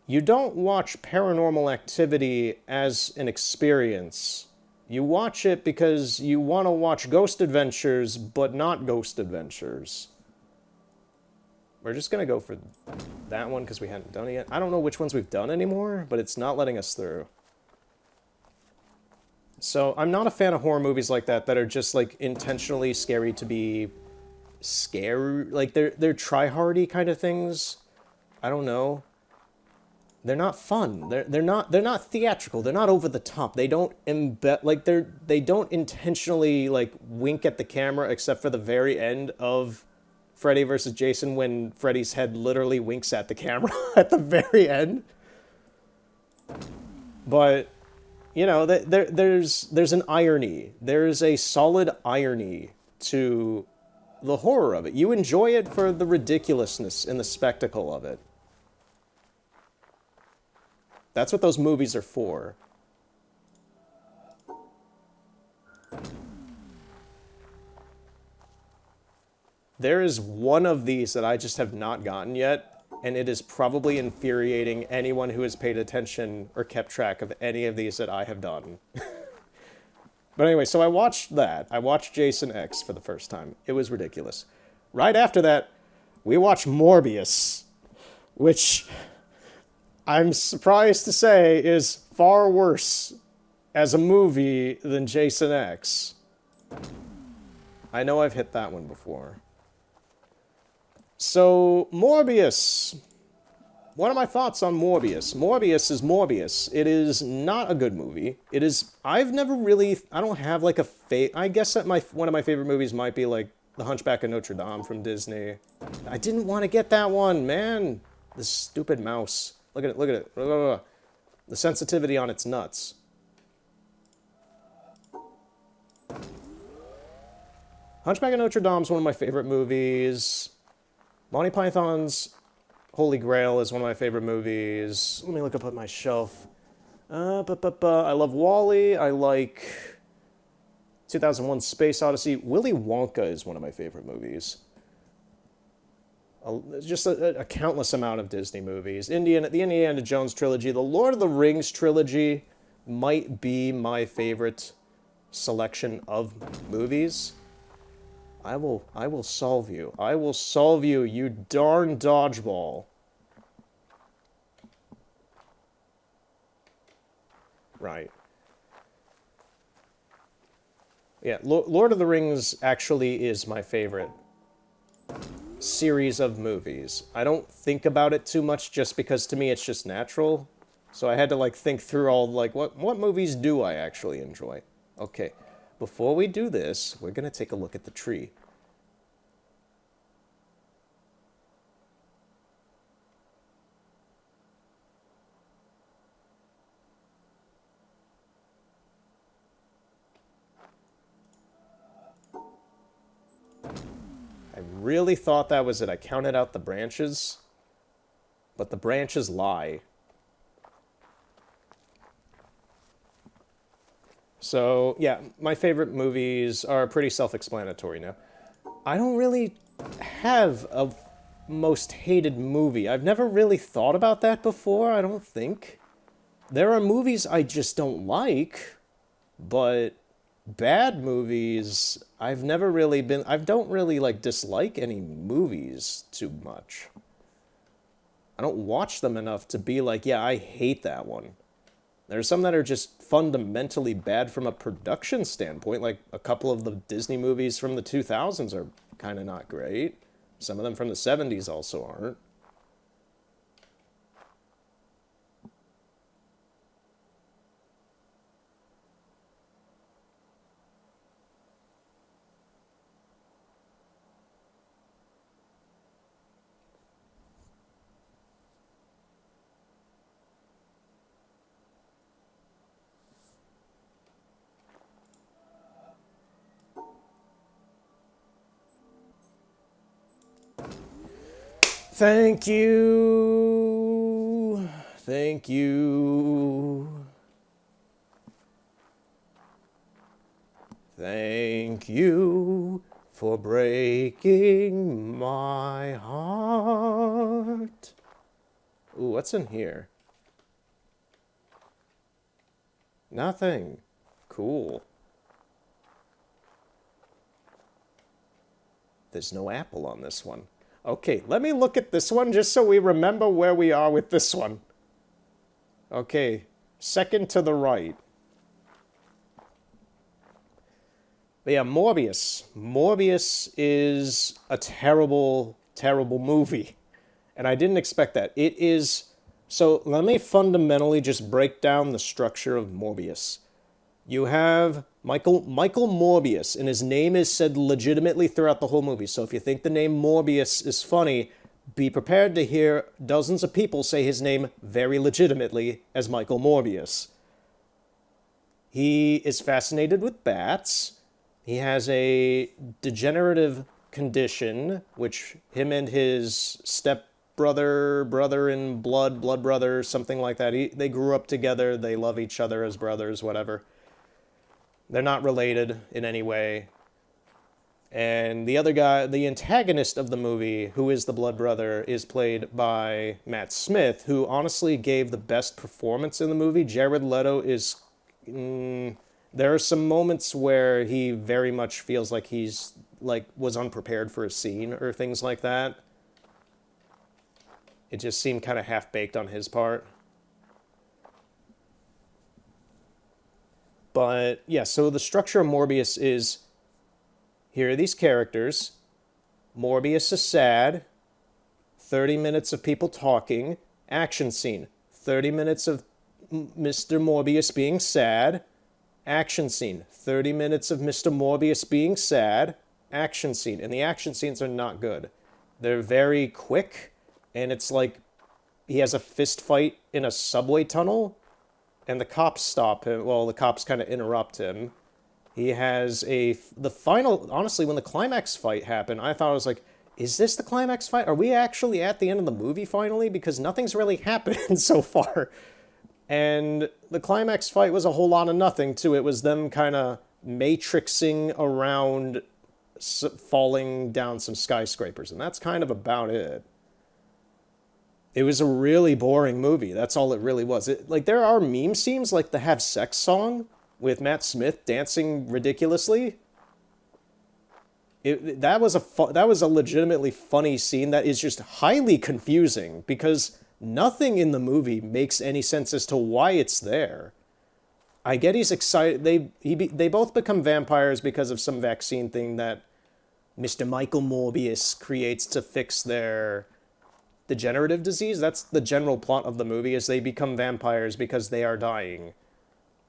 You don't watch Paranormal Activity as an experience. You watch it because you want to watch Ghost Adventures, but not Ghost Adventures. We're just gonna go for that one because we hadn't done it yet. I don't know which ones we've done anymore, but it's not letting us through. So I'm not a fan of horror movies like that that are just like intentionally scary to be scary. Like they're try-hardy kind of things. I don't know. They're not fun. They're not theatrical. They're not over the top. They don't embed like they don't intentionally like wink at the camera except for the very end of Freddy versus Jason when Freddy's head literally winks at the camera at the very end. But you know, there's an irony. There's a solid irony to the horror of it. You enjoy it for the ridiculousness and the spectacle of it. That's what those movies are for. There is one of these that I just have not gotten yet, and it is probably infuriating anyone who has paid attention or kept track of any of these that I have done. But anyway, so I watched that. I watched Jason X for the first time. It was ridiculous. Right after that, we watched Morbius, which I'm surprised to say is far worse as a movie than Jason X. I know I've hit that one before. So, Morbius. What are my thoughts on Morbius? Morbius is Morbius. It is not a good movie. It is... I've never really... I don't have like a... I guess that one of my favorite movies might be like The Hunchback of Notre Dame from Disney. I didn't want to get that one, man. This stupid mouse. Look at it, look at it. The sensitivity on its nuts. Hunchback of Notre Dame is one of my favorite movies. Monty Python's Holy Grail is one of my favorite movies. Let me look up at my shelf. I love WALL-E. I like 2001 Space Odyssey. Willy Wonka is one of my favorite movies. Just a countless amount of Disney movies. The Indiana Jones trilogy. The Lord of the Rings trilogy might be my favorite selection of movies. I will solve you. I will solve you, you darn dodgeball. Right. Yeah, Lord of the Rings actually is my favorite series of movies. I don't think about it too much just because to me it's just natural. So I had to like think through all like what movies do I actually enjoy? Okay. Before we do this, we're going to take a look at the tree. I really thought that was it. I counted out the branches, but the branches lie. So, yeah, my favorite movies are pretty self-explanatory now. I don't really have a most hated movie. I've never really thought about that before, I don't think. There are movies I just don't like, but bad movies, I don't really, like, dislike any movies too much. I don't watch them enough to be like, yeah, I hate that one. There's some that are just fundamentally bad from a production standpoint, like a couple of the Disney movies from the 2000s are kind of not great. Some of them from the 70s also aren't. Thank you. Thank you. Thank you for breaking my heart. Ooh, what's in here? Nothing. Cool. There's no apple on this one. Okay, let me look at this one just so we remember where we are with this one. Okay, second to the right. But yeah, Morbius. Morbius is a terrible, terrible movie. And I didn't expect that. It is... So let me fundamentally just break down the structure of Morbius. You have Michael Morbius, and his name is said legitimately throughout the whole movie. So if you think the name Morbius is funny, be prepared to hear dozens of people say his name very legitimately as Michael Morbius. He is fascinated with bats. He has a degenerative condition, which him and his brother in blood brother, something like that. They grew up together. They love each other as brothers, whatever. They're not related in any way. And the other guy, the antagonist of the movie, who is the blood brother, is played by Matt Smith, who honestly gave the best performance in the movie. Jared Leto is... there are some moments where he very much feels like he's, was unprepared for a scene or things like that. It just seemed kind of half-baked on his part. But, yeah, so the structure of Morbius is, here are these characters. Morbius is sad. 30 minutes of people talking. Action scene. 30 minutes of Mr. Morbius being sad. Action scene. 30 minutes of Mr. Morbius being sad. Action scene. And the action scenes are not good. They're very quick, and it's like he has a fist fight in a subway tunnel, and the cops stop him. Well, the cops kind of interrupt him. He has the final, honestly, when the climax fight happened, I thought, I was like, is this the climax fight? Are we actually at the end of the movie finally? Because nothing's really happened so far. And the climax fight was a whole lot of nothing, too. It was them kind of matrixing around falling down some skyscrapers, and that's kind of about it. It was a really boring movie. That's all it really was. There are meme scenes, like the Have Sex song with Matt Smith dancing ridiculously. That was a legitimately funny scene that is just highly confusing because nothing in the movie makes any sense as to why it's there. I get he's excited. They both become vampires because of some vaccine thing that Mr. Michael Morbius creates to fix their degenerative disease. That's the general plot of the movie, is they become vampires because they are dying.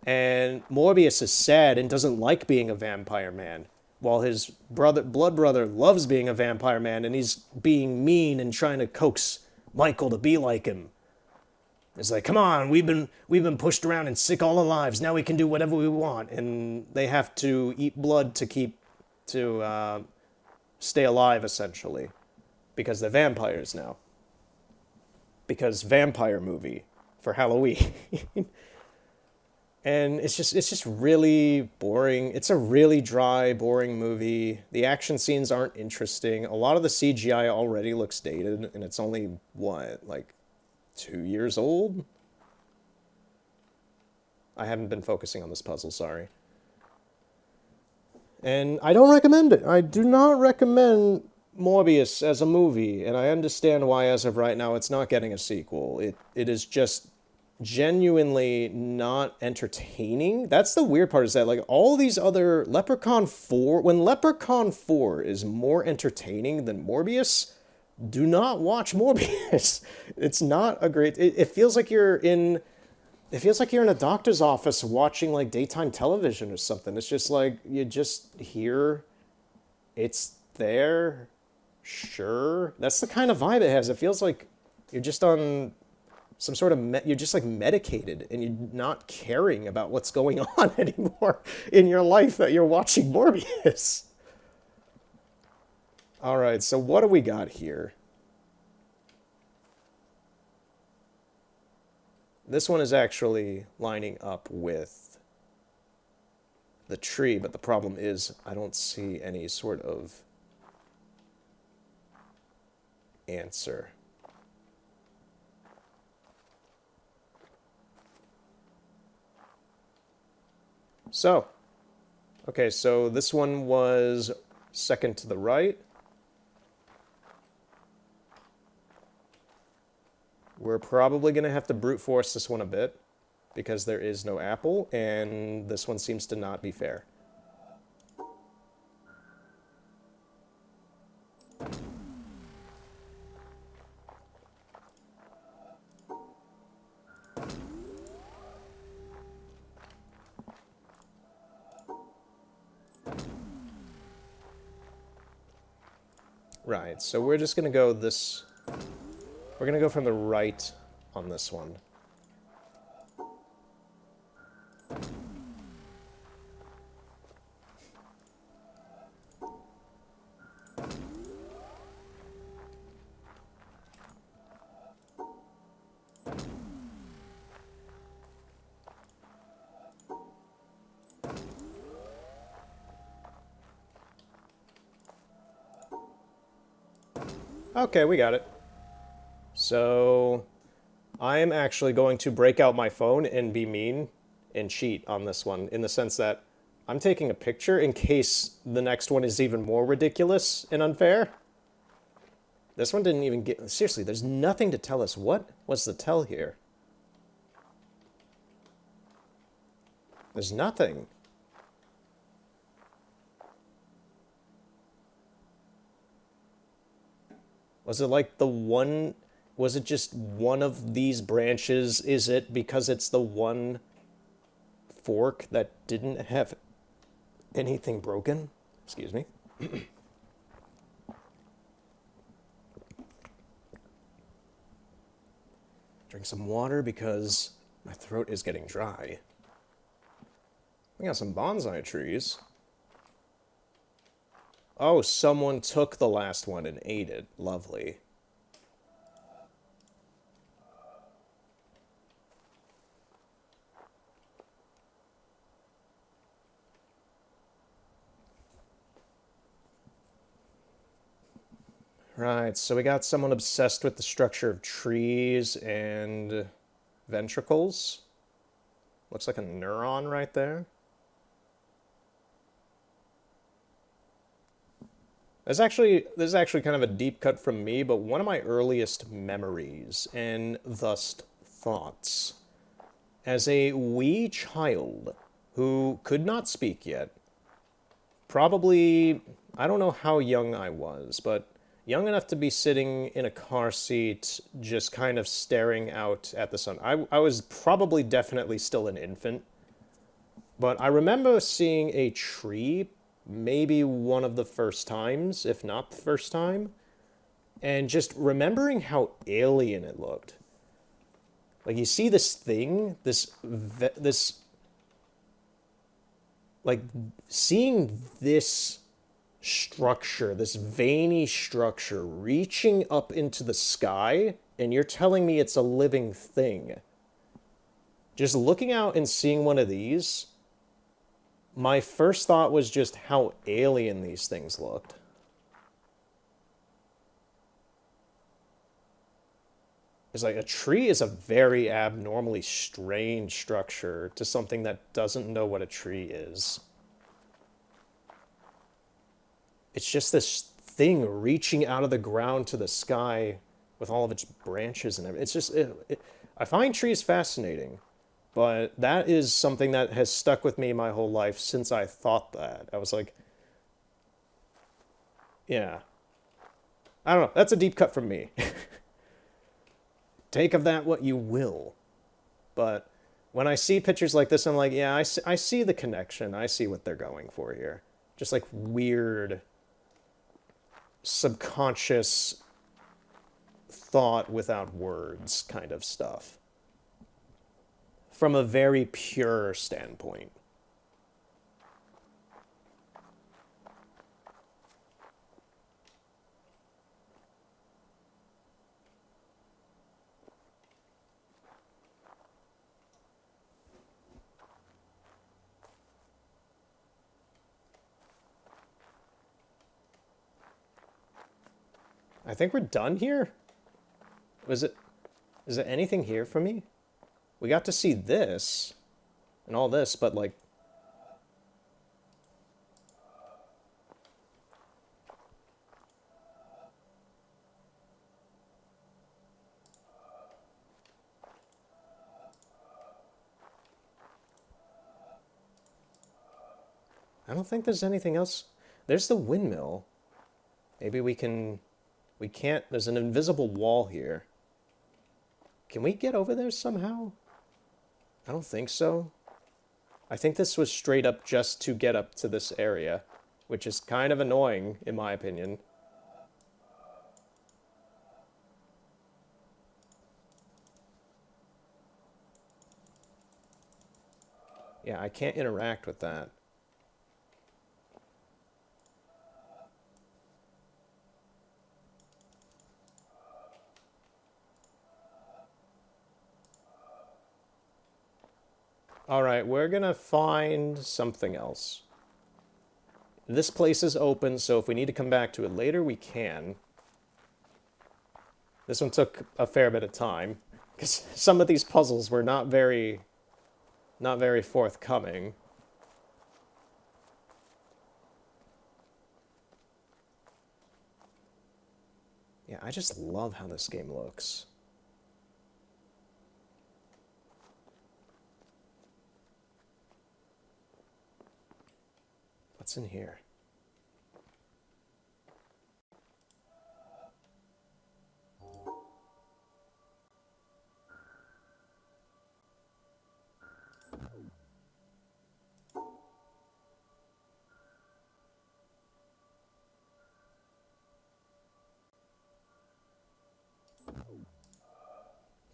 And Morbius is sad and doesn't like being a vampire man, while his blood brother loves being a vampire man, and he's being mean and trying to coax Michael to be like him. It's like, come on, we've been pushed around and sick all our lives. Now we can do whatever we want, and they have to eat blood to stay alive, essentially, because they're vampires now. Because vampire movie for Halloween. And it's just really boring. It's a really dry, boring movie. The action scenes aren't interesting. A lot of the CGI already looks dated, and it's only, 2 years old? I haven't been focusing on this puzzle, sorry. And I don't recommend it. I do not recommend Morbius as a movie, and I understand why as of right now it's not getting a sequel. It is just genuinely not entertaining. That's the weird part, is that all these other Leprechaun 4, when Leprechaun 4 is more entertaining than Morbius, do not watch Morbius. It's not a great, it feels like you're in a doctor's office watching daytime television or something. It's just you just hear it's there. Sure. That's the kind of vibe it has. It feels like you're just on some sort of, you're just medicated and you're not caring about what's going on anymore in your life that you're watching Morbius. All right, so what do we got here? This one is actually lining up with the tree, but the problem is I don't see any sort of answer. So, okay, so this one was second to the right. We're probably going to have to brute force this one a bit, because there is no apple, and this one seems to not be fair. Right, so we're just going to go this... We're going to go from the right on this one. Okay, we got it. So, I'm actually going to break out my phone and be mean and cheat on this one, in the sense that I'm taking a picture in case the next one is even more ridiculous and unfair. This one didn't even get... Seriously, there's nothing to tell us. What was the tell here? There's nothing. Was it like the one... Was it just one of these branches? Is it because it's the one fork that didn't have anything broken? Excuse me. Drink some water because my throat is getting dry. We got some bonsai trees. Oh, someone took the last one and ate it. Lovely. Right, so we got someone obsessed with the structure of trees and ventricles. Looks like a neuron right there. This is actually kind of a deep cut from me, but one of my earliest memories, and thus thoughts, as a wee child who could not speak yet, probably, I don't know how young I was, but young enough to be sitting in a car seat, just kind of staring out at the sun. I was probably definitely still an infant, but I remember seeing a tree maybe one of the first times, if not the first time, and just remembering how alien it looked. Like, you see this thing, like, seeing this structure, this veiny structure, reaching up into the sky, and you're telling me it's a living thing. Just looking out and seeing one of these, my first thought was just how alien these things looked. It's like a tree is a very abnormally strange structure to something that doesn't know what a tree is. It's just this thing reaching out of the ground to the sky with all of its branches and everything. It's just, I find trees fascinating. But that is something that has stuck with me my whole life since I thought that. I was like, yeah. I don't know. That's a deep cut from me. Take of that what you will. But when I see pictures like this, I'm like, yeah, I see the connection. I see what they're going for here. Just like weird, subconscious thought without words kind of stuff. From a very pure standpoint. I think we're done here. Is there anything here for me? We got to see this and all this, but like, I don't think there's anything else. There's the windmill. Maybe we can... We can't... There's an invisible wall here. Can we get over there somehow? I don't think so. I think this was straight up just to get up to this area, which is kind of annoying, in my opinion. Yeah, I can't interact with that. Alright, we're gonna find something else. This place is open, so if we need to come back to it later, we can. This one took a fair bit of time, because some of these puzzles were not very forthcoming. Yeah, I just love how this game looks. What's in here?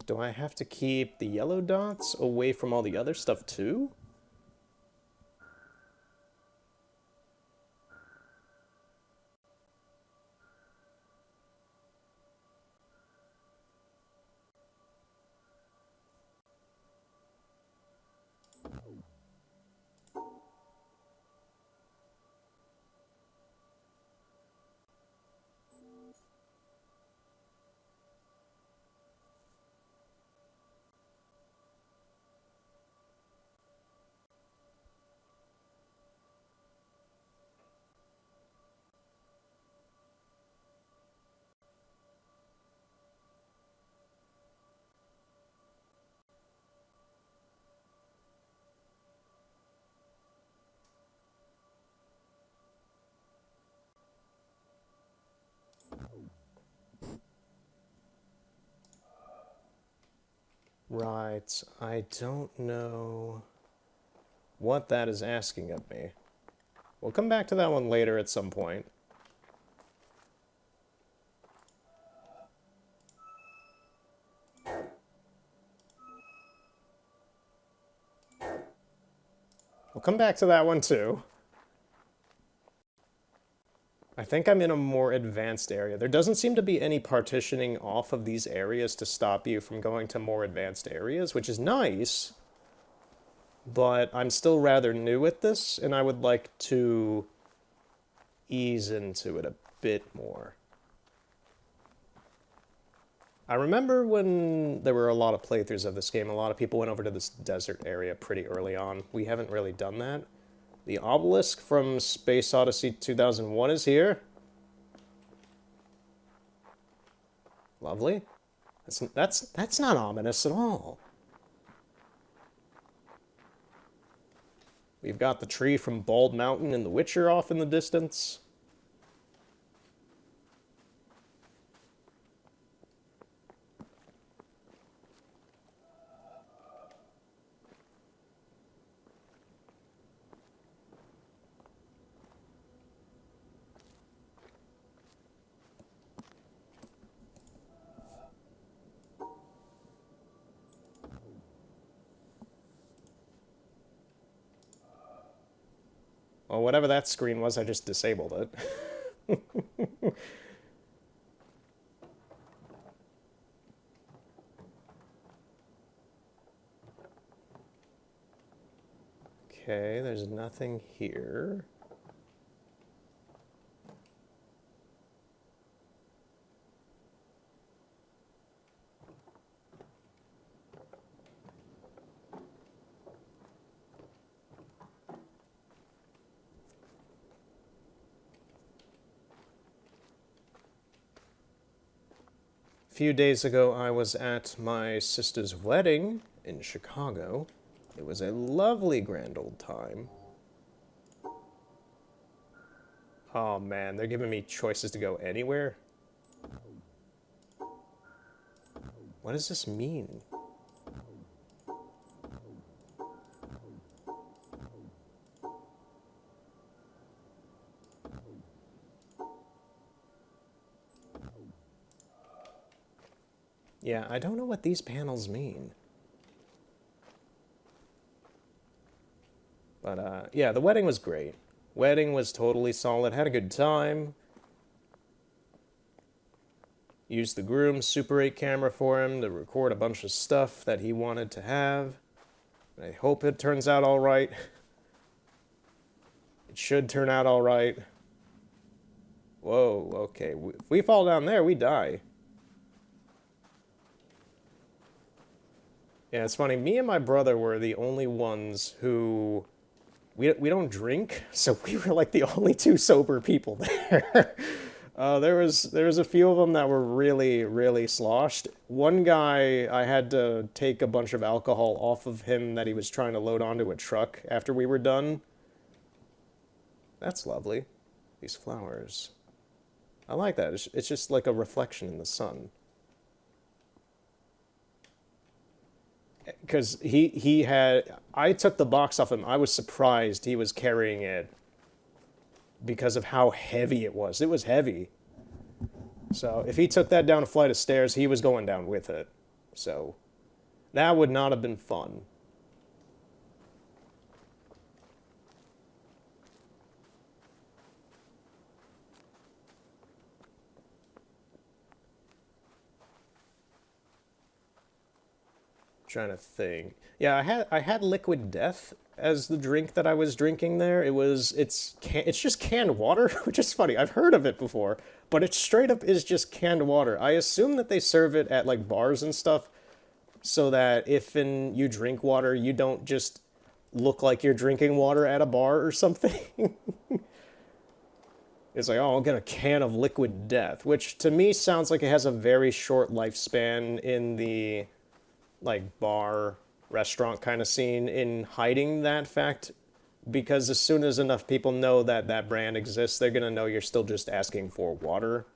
Do I have to keep the yellow dots away from all the other stuff too? Right, I don't know what that is asking of me. We'll come back to that one later at some point. We'll come back to that one too. I think I'm in a more advanced area. There doesn't seem to be any partitioning off of these areas to stop you from going to more advanced areas, which is nice, but I'm still rather new at this, and I would like to ease into it a bit more. I remember when there were a lot of playthroughs of this game, a lot of people went over to this desert area pretty early on. We haven't really done that. The obelisk from Space Odyssey 2001 is here. Lovely. That's not ominous at all. We've got the tree from Bald Mountain and The Witcher off in the distance. Well, whatever that screen was, I just disabled it. Okay, there's nothing here. A few days ago, I was at my sister's wedding in Chicago. It was a lovely grand old time. Oh man, they're giving me choices to go anywhere? What does this mean? Yeah, I don't know what these panels mean. But, yeah, the wedding was great. Wedding was totally solid. Had a good time. Used the groom's Super 8 camera for him to record a bunch of stuff that he wanted to have. I hope it turns out all right. It should turn out all right. Whoa, okay. If we fall down there, we die. Yeah, it's funny. Me and my brother were the only ones who... We don't drink, so we were like the only two sober people there. There was a few of them that were really, really sloshed. One guy, I had to take a bunch of alcohol off of him that he was trying to load onto a truck after we were done. That's lovely. These flowers. I like that. It's just like a reflection in the sun. Because he had... I took the box off him. I was surprised he was carrying it because of how heavy it was. It was heavy. So if he took that down a flight of stairs, he was going down with it. So that would not have been fun. Trying to think. Yeah, I had Liquid Death as the drink that I was drinking there. It's just canned water, which is funny. I've heard of it before, but it straight up is just canned water. I assume that they serve it at like bars and stuff so that if you drink water, you don't just look like you're drinking water at a bar or something. It's like, oh, I'll get a can of Liquid Death, which to me sounds like it has a very short lifespan in the like bar restaurant kind of scene in hiding that fact, because as soon as enough people know that that brand exists, they're going to know you're still just asking for water.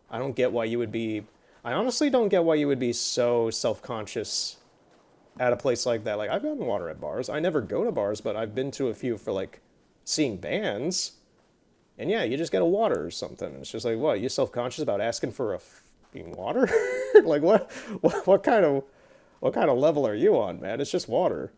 I don't get why you would be... I honestly don't get why you would be so self-conscious at a place like that. Like, I've gotten water at bars. I never go to bars, but I've been to a few for, like, seeing bands. And yeah, you just get a water or something. It's just like, what, you self-conscious about asking for a fucking water? Like, what kind of level are you on, man? It's just water.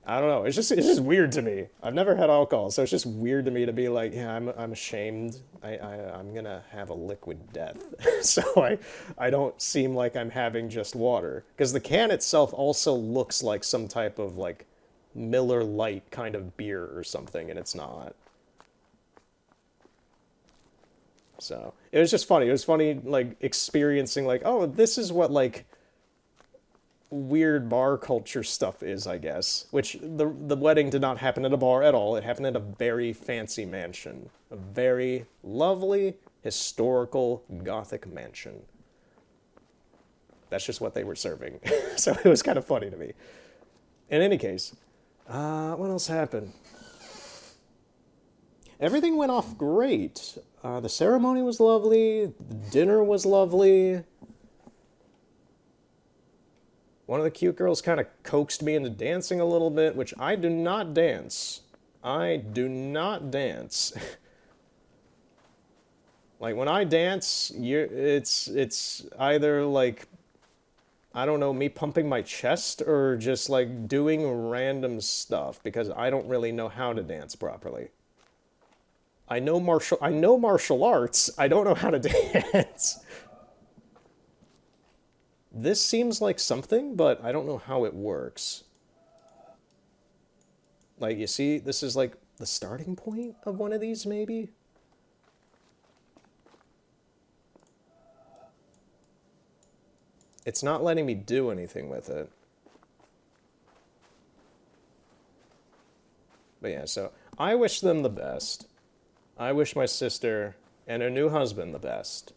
I don't know. It's just weird to me. I've never had alcohol, so it's just weird to me to be like, yeah, I'm ashamed. I'm gonna have a Liquid Death, so I don't seem like I'm having just water, because the can itself also looks like some type of like Miller Lite kind of beer or something, and it's not. So it was just funny. It was funny like experiencing like, oh, this is what like weird bar culture stuff is, I guess. Which the wedding did not happen at a bar at all. It happened at a very fancy mansion. A very lovely, historical, Gothic mansion. That's just what they were serving. So it was kind of funny to me. In any case, what else happened? Everything went off great. The ceremony was lovely. The dinner was lovely. One of the cute girls kind of coaxed me into dancing a little bit, which I do not dance. I do not dance. Like, when I dance, it's either, like, I don't know, me pumping my chest or just, like, doing random stuff, because I don't really know how to dance properly. I know martial arts, I don't know how to dance. This seems like something, but I don't know how it works. Like, you see, this is like the starting point of one of these, maybe? It's not letting me do anything with it. But yeah, so I wish them the best. I wish my sister and her new husband the best.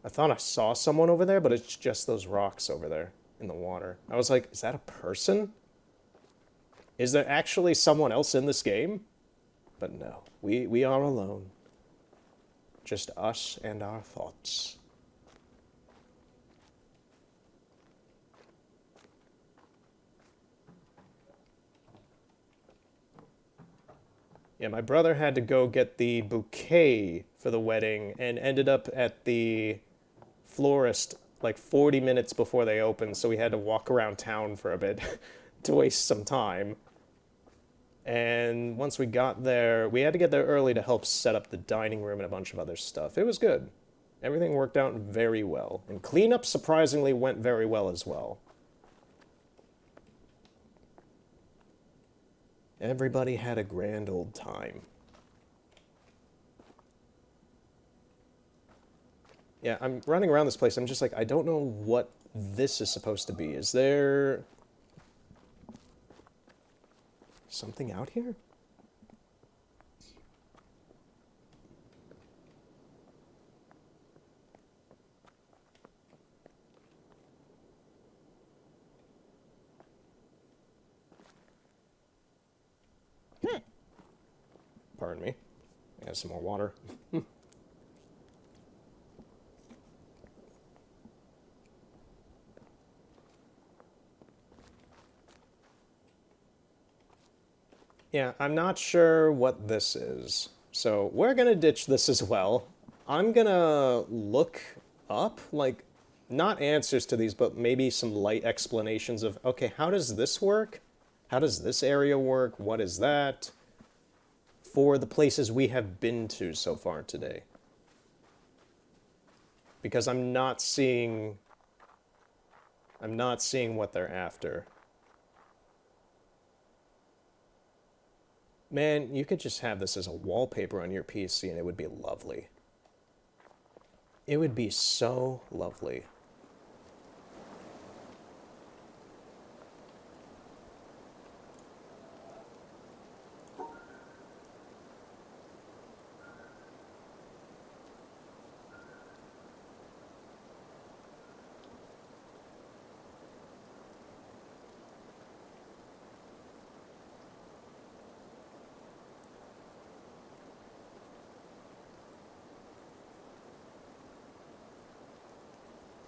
I thought I saw someone over there, but it's just those rocks over there in the water. I was like, is that a person? Is there actually someone else in this game? But no, we are alone. Just us and our thoughts. Yeah, my brother had to go get the bouquet for the wedding and ended up at the florist like 40 minutes before they opened, so we had to walk around town for a bit to waste some time. And once we got there, we had to get there early to help set up the dining room and a bunch of other stuff. It was good. Everything worked out very well. And cleanup surprisingly went very well as well. Everybody had a grand old time. Yeah, I'm running around this place. I'm just like, I don't know what this is supposed to be. Is there something out here? Pardon me. I have some more water. Yeah, I'm not sure what this is. So we're gonna ditch this as well. I'm gonna look up, like, not answers to these, but maybe some light explanations of, okay, how does this work? How does this area work? What is that? For the places we have been to so far today. Because I'm not seeing what they're after. Man, you could just have this as a wallpaper on your PC and it would be lovely. It would be so lovely.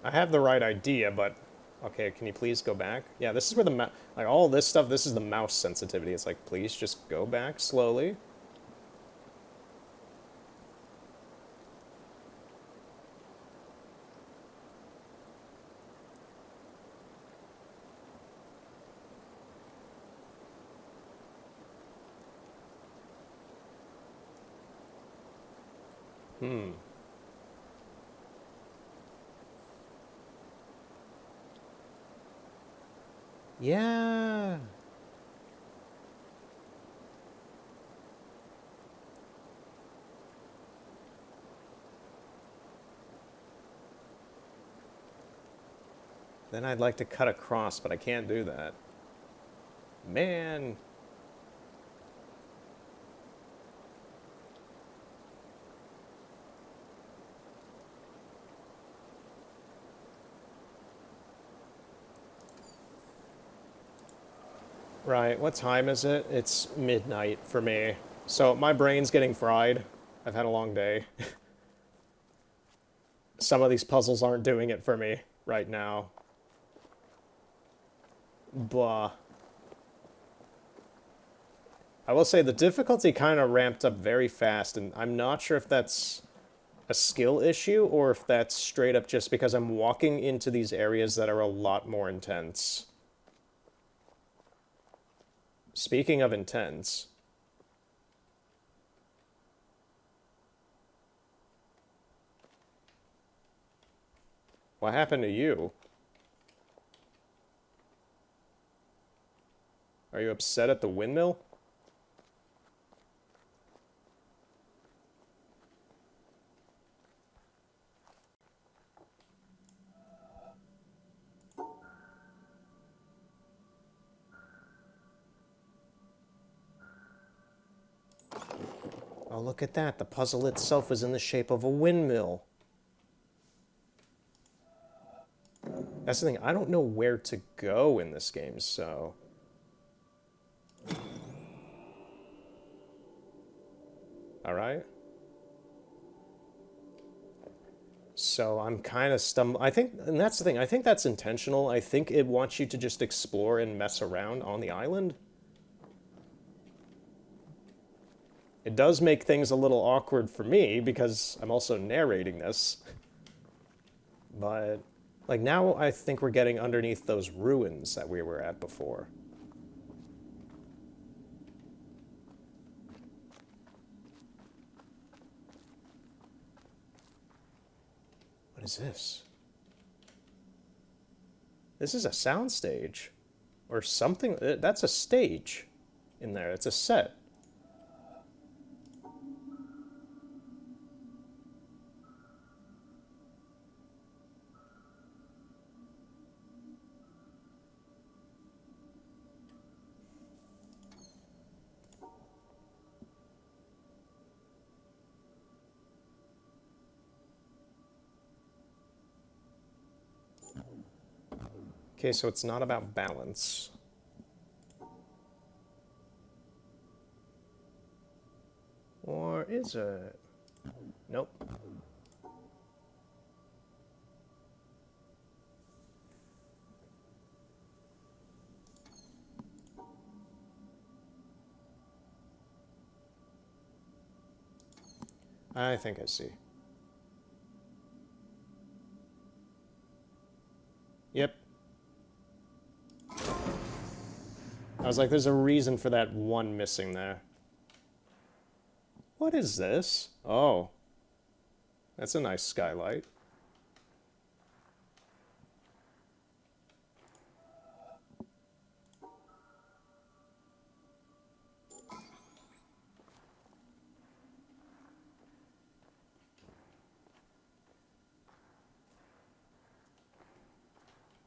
I have the right idea, but okay, can you please go back? Yeah, this is where the like all this stuff, this is the mouse sensitivity. It's like, please just go back slowly. Hmm. Yeah. Then I'd like to cut across, but I can't do that. Man. Right, what time is it? It's midnight for me. So my brain's getting fried. I've had a long day. Some of these puzzles aren't doing it for me right now. Blah. I will say the difficulty kind of ramped up very fast, and I'm not sure if that's a skill issue or if that's straight up just because I'm walking into these areas that are a lot more intense. Speaking of intense, what happened to you? Are you upset at the windmill? Oh, look at that. The puzzle itself is in the shape of a windmill. That's the thing. I don't know where to go in this game, so... All right. So I'm kind of I think, and that's the thing. I think that's intentional. I think it wants you to just explore and mess around on the island. It does make things a little awkward for me because I'm also narrating this. But, like, now I think we're getting underneath those ruins that we were at before. What is this? This is a soundstage. Or something. That's a stage in there. It's a set. Okay, so it's not about balance. Or is it? Nope. I think I see. Yep. I was like, there's a reason for that one missing there. What is this? Oh. That's a nice skylight.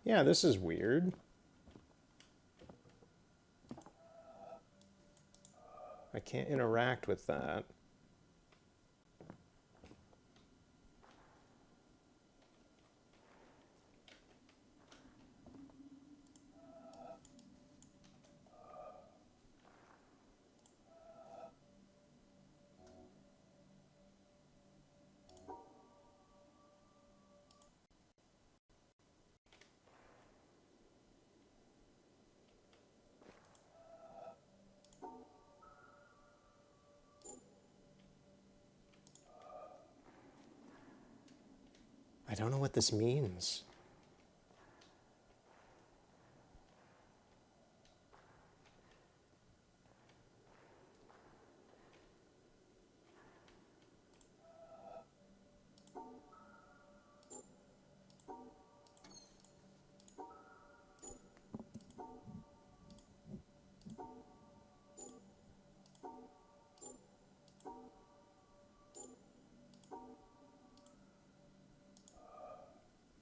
Yeah, this is weird. I can't interact with that. I don't know what this means.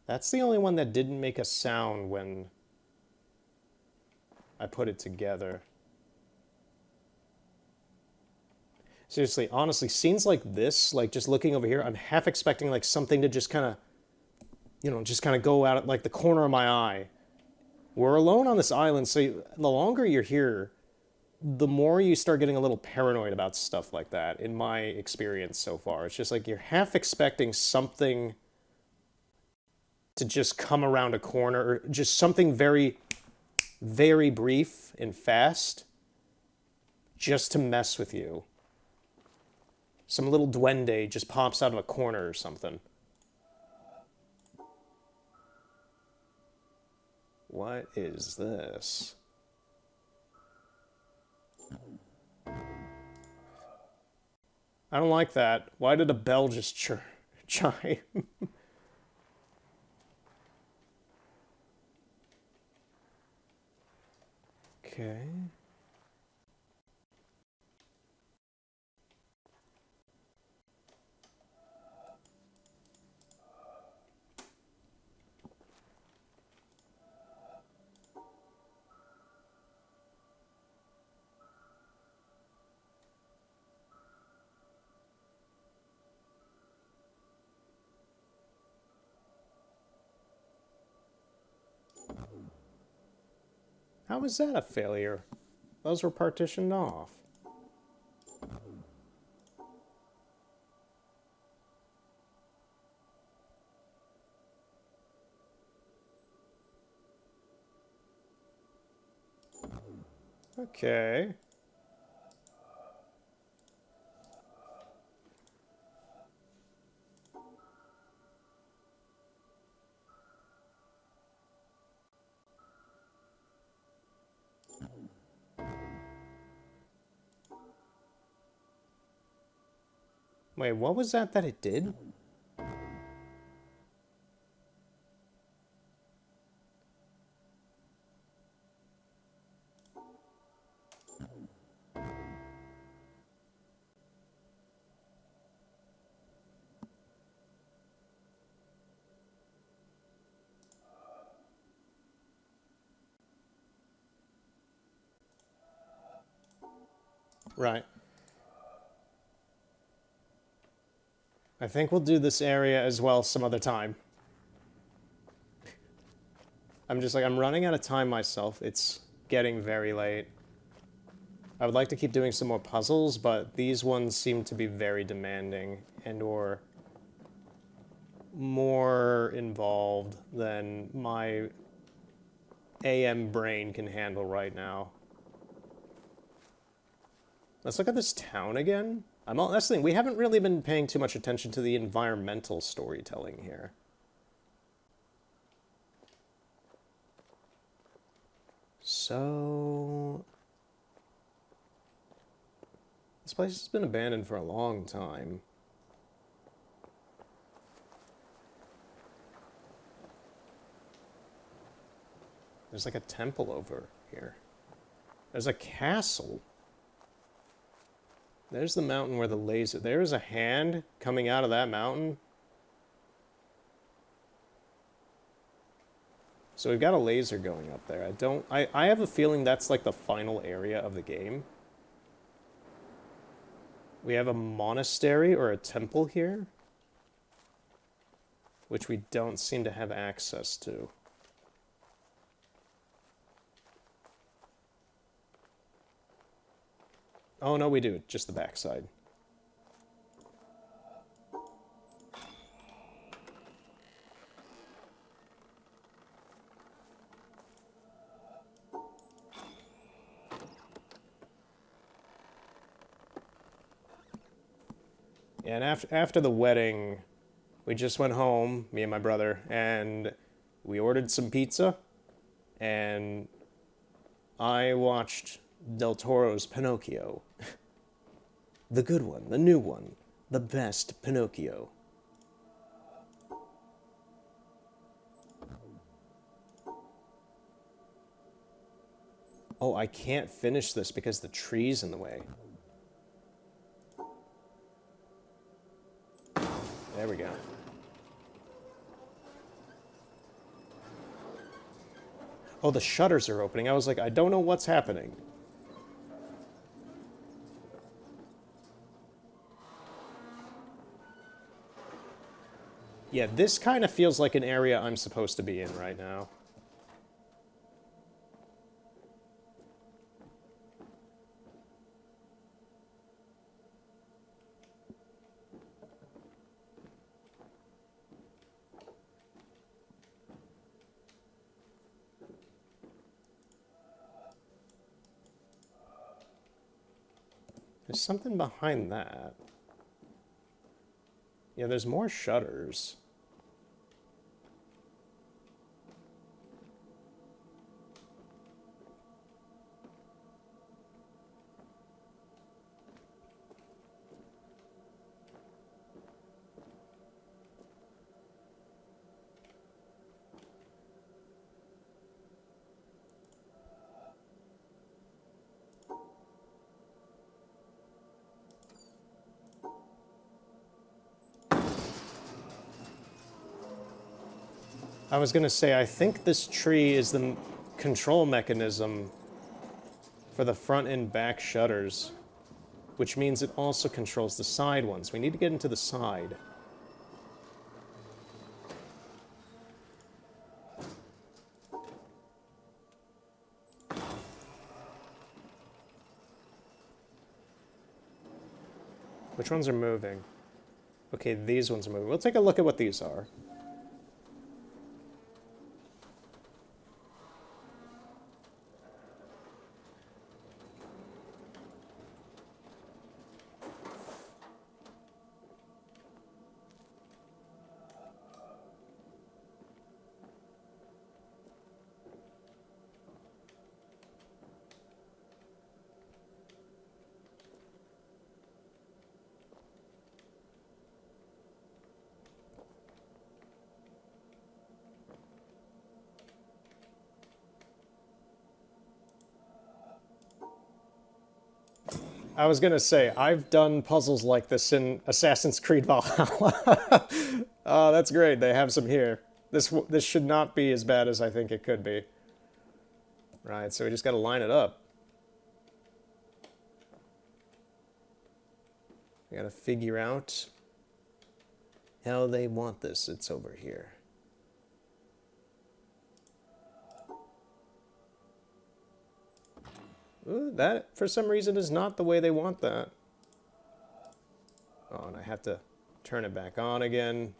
That's the only one that didn't make a sound when I put it together. Seriously, honestly, scenes like this, like just looking over here, I'm half expecting like something to just kind of, just kind of go out at like the corner of my eye. We're alone on this island, so the longer you're here, the more you start getting a little paranoid about stuff like that, in my experience so far. It's just like you're half expecting something to just come around a corner, or just something very, very brief and fast, just to mess with you. Some little duende just pops out of a corner or something. What is this? I don't like that. Why did a bell just chime? Okay. How was that a failure? Those were partitioned off. Okay. Wait, what was that it did? Right. I think we'll do this area as well some other time. I'm running out of time myself. It's getting very late. I would like to keep doing some more puzzles, but these ones seem to be very demanding and or more involved than my AM brain can handle right now. Let's look at this town again. That's the thing, we haven't really been paying too much attention to the environmental storytelling here. So... this place has been abandoned for a long time. There's like a temple over here. There's a castle. There's the mountain where the laser... there's a hand coming out of that mountain. So we've got a laser going up there. I have a feeling that's like the final area of the game. We have a monastery or a temple here, which we don't seem to have access to. Oh, no, we do. Just the backside. And after the wedding, we just went home, me and my brother, and we ordered some pizza, and I watched Del Toro's Pinocchio. The good one, the new one, the best Pinocchio. Oh, I can't finish this because the tree's in the way. There we go. Oh, the shutters are opening. I was like, I don't know what's happening. Yeah, this kind of feels like an area I'm supposed to be in right now. There's something behind that. Yeah, there's more shutters. I was going to say, I think this tree is the control mechanism for the front and back shutters, which means it also controls the side ones. We need to get into the side. Which ones are moving? Okay, these ones are moving. We'll take a look at what these are. I was gonna say, I've done puzzles like this in Assassin's Creed Valhalla. Oh, that's great. They have some here. This should not be as bad as I think it could be. Right, so we just gotta line it up. We gotta figure out how they want this. It's over here. Ooh, that, for some reason, is not the way they want that. Oh, and I have to turn it back on again.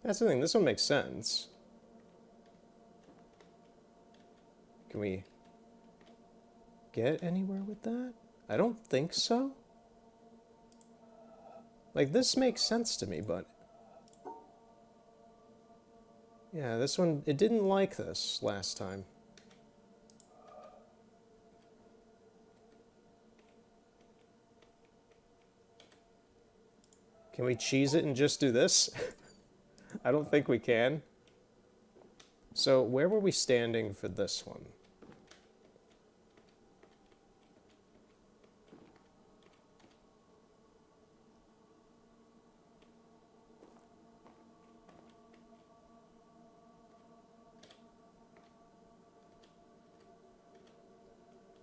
That's the thing, this one makes sense. Can we get anywhere with that? I don't think so. Like, this makes sense to me, but... yeah, this one, it didn't like this last time. Can we cheese it and just do this? I don't think we can. So where were we standing for this one?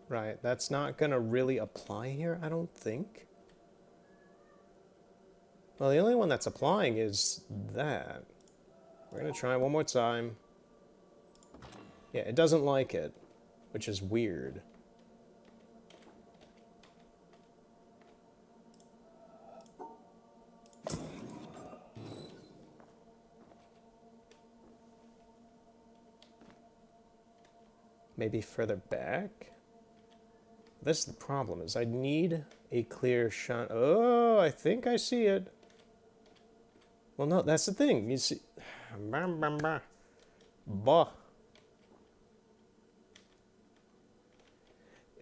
Right, that's not gonna really apply here, I don't think. Well, the only one that's applying is that. We're gonna try one more time. Yeah, it doesn't like it, which is weird. Maybe further back? This is the problem, is I need a clear shot. Oh, I think I see it. Well, no, that's the thing. You see... Bah.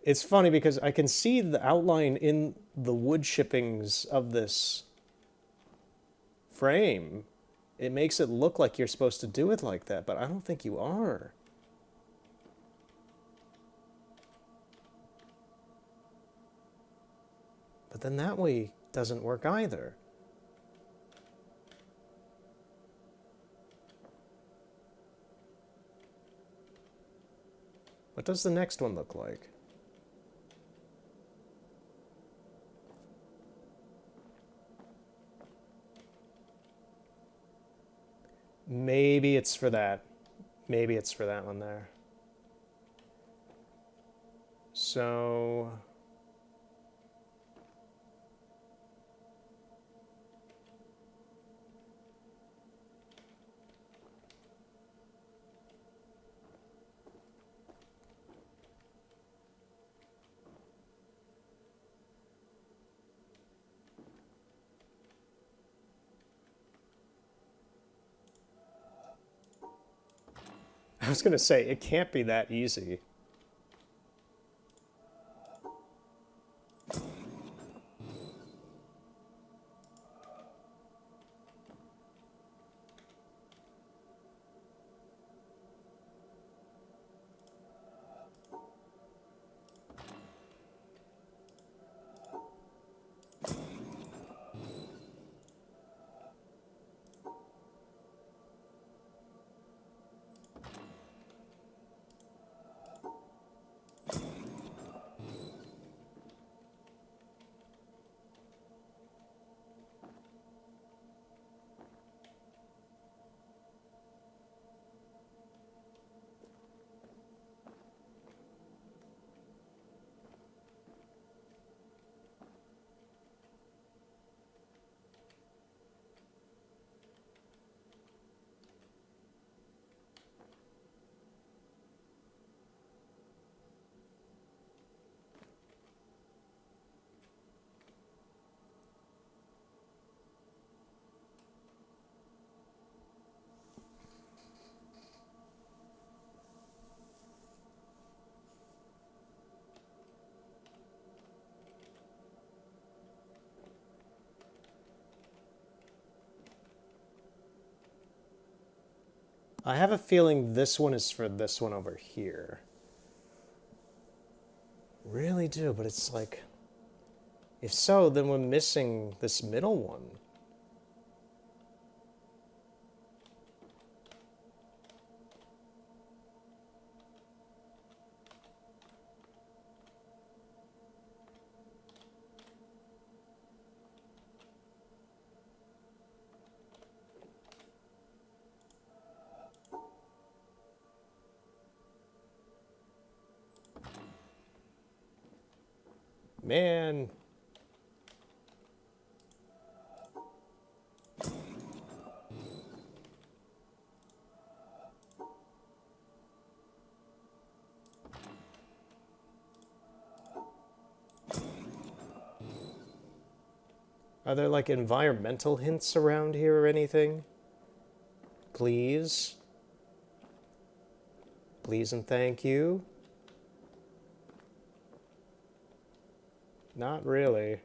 It's funny because I can see the outline in the wood chippings of this frame. It makes it look like you're supposed to do it like that, but I don't think you are. But then that way doesn't work either. What does the next one look like? Maybe it's for that. Maybe it's for that one there. So... I was going to say, it can't be that easy. I have a feeling this one is for this one over here. Really do, but it's like... If so, then we're missing this middle one. Man. Are there like environmental hints around here or anything? Please? Please and thank you? Not really.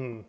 Hmm.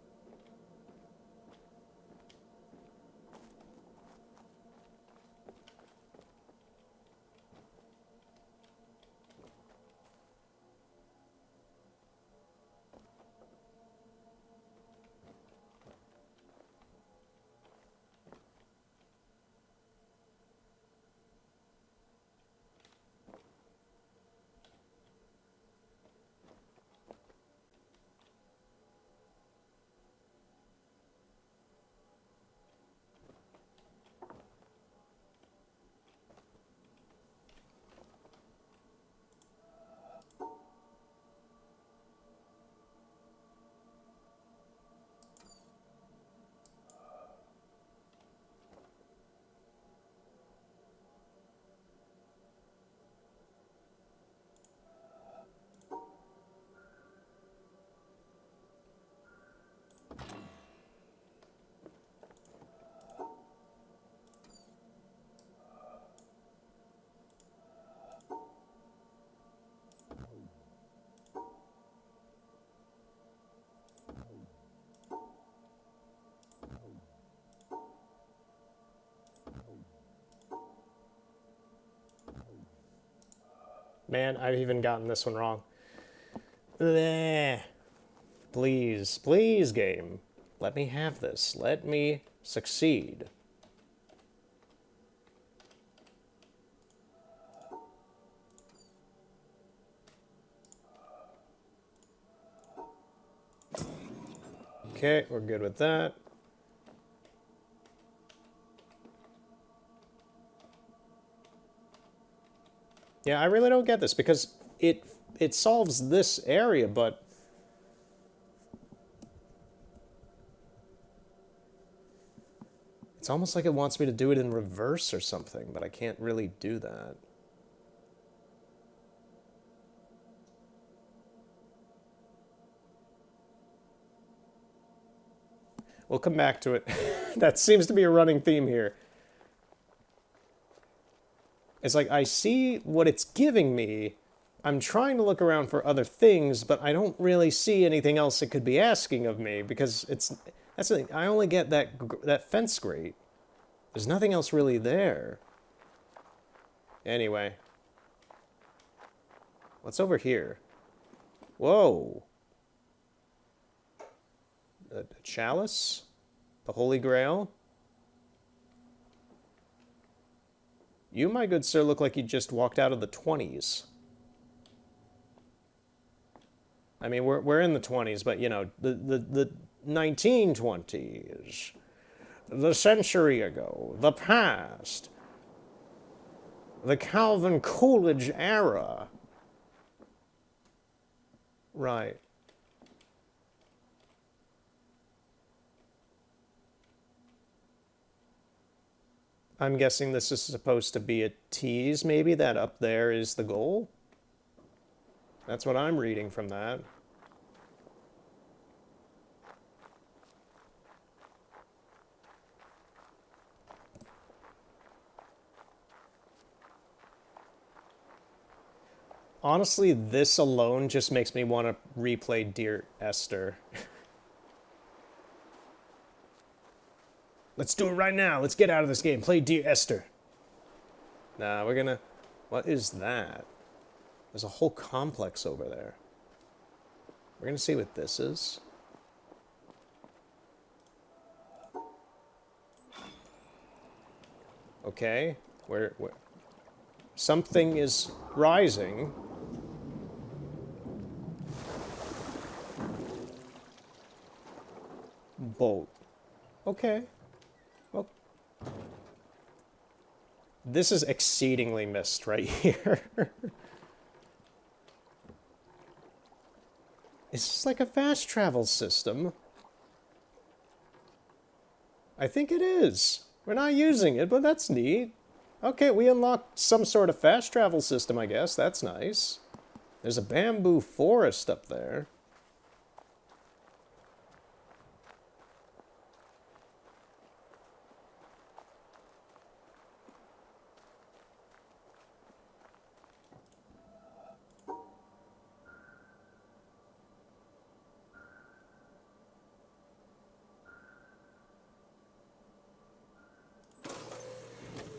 Man, I've even gotten this one wrong. Bleh. Please, please, game. Let me have this. Let me succeed. Okay, we're good with that. Yeah, I really don't get this because it solves this area, but it's almost like it wants me to do it in reverse or something, but I can't really do that. We'll come back to it. That seems to be a running theme here. It's like I see what it's giving me. I'm trying to look around for other things, but I don't really see anything else it could be asking of me because that's the thing. I only get that fence grate. There's nothing else really there. Anyway. What's over here? Whoa. A chalice? The Holy Grail? You, my good sir, look like you just walked out of the 20s. I mean, we're in the 20s, but, you know, the 1920s. The century ago. The past. The Calvin Coolidge era. Right. I'm guessing this is supposed to be a tease, maybe, that up there is the goal? That's what I'm reading from that. Honestly, this alone just makes me want to replay Dear Esther. Let's do it right now. Let's get out of this game. Play Dear Esther. Nah, we're gonna... What is that? There's a whole complex over there. We're gonna see what this is. Okay. Where... Something is rising. Bolt. Okay. Well, this is exceedingly missed right here. Is this like a fast travel system? I think it is. We're not using it, but that's neat. Okay, we unlocked some sort of fast travel system, I guess. That's nice. There's a bamboo forest up there.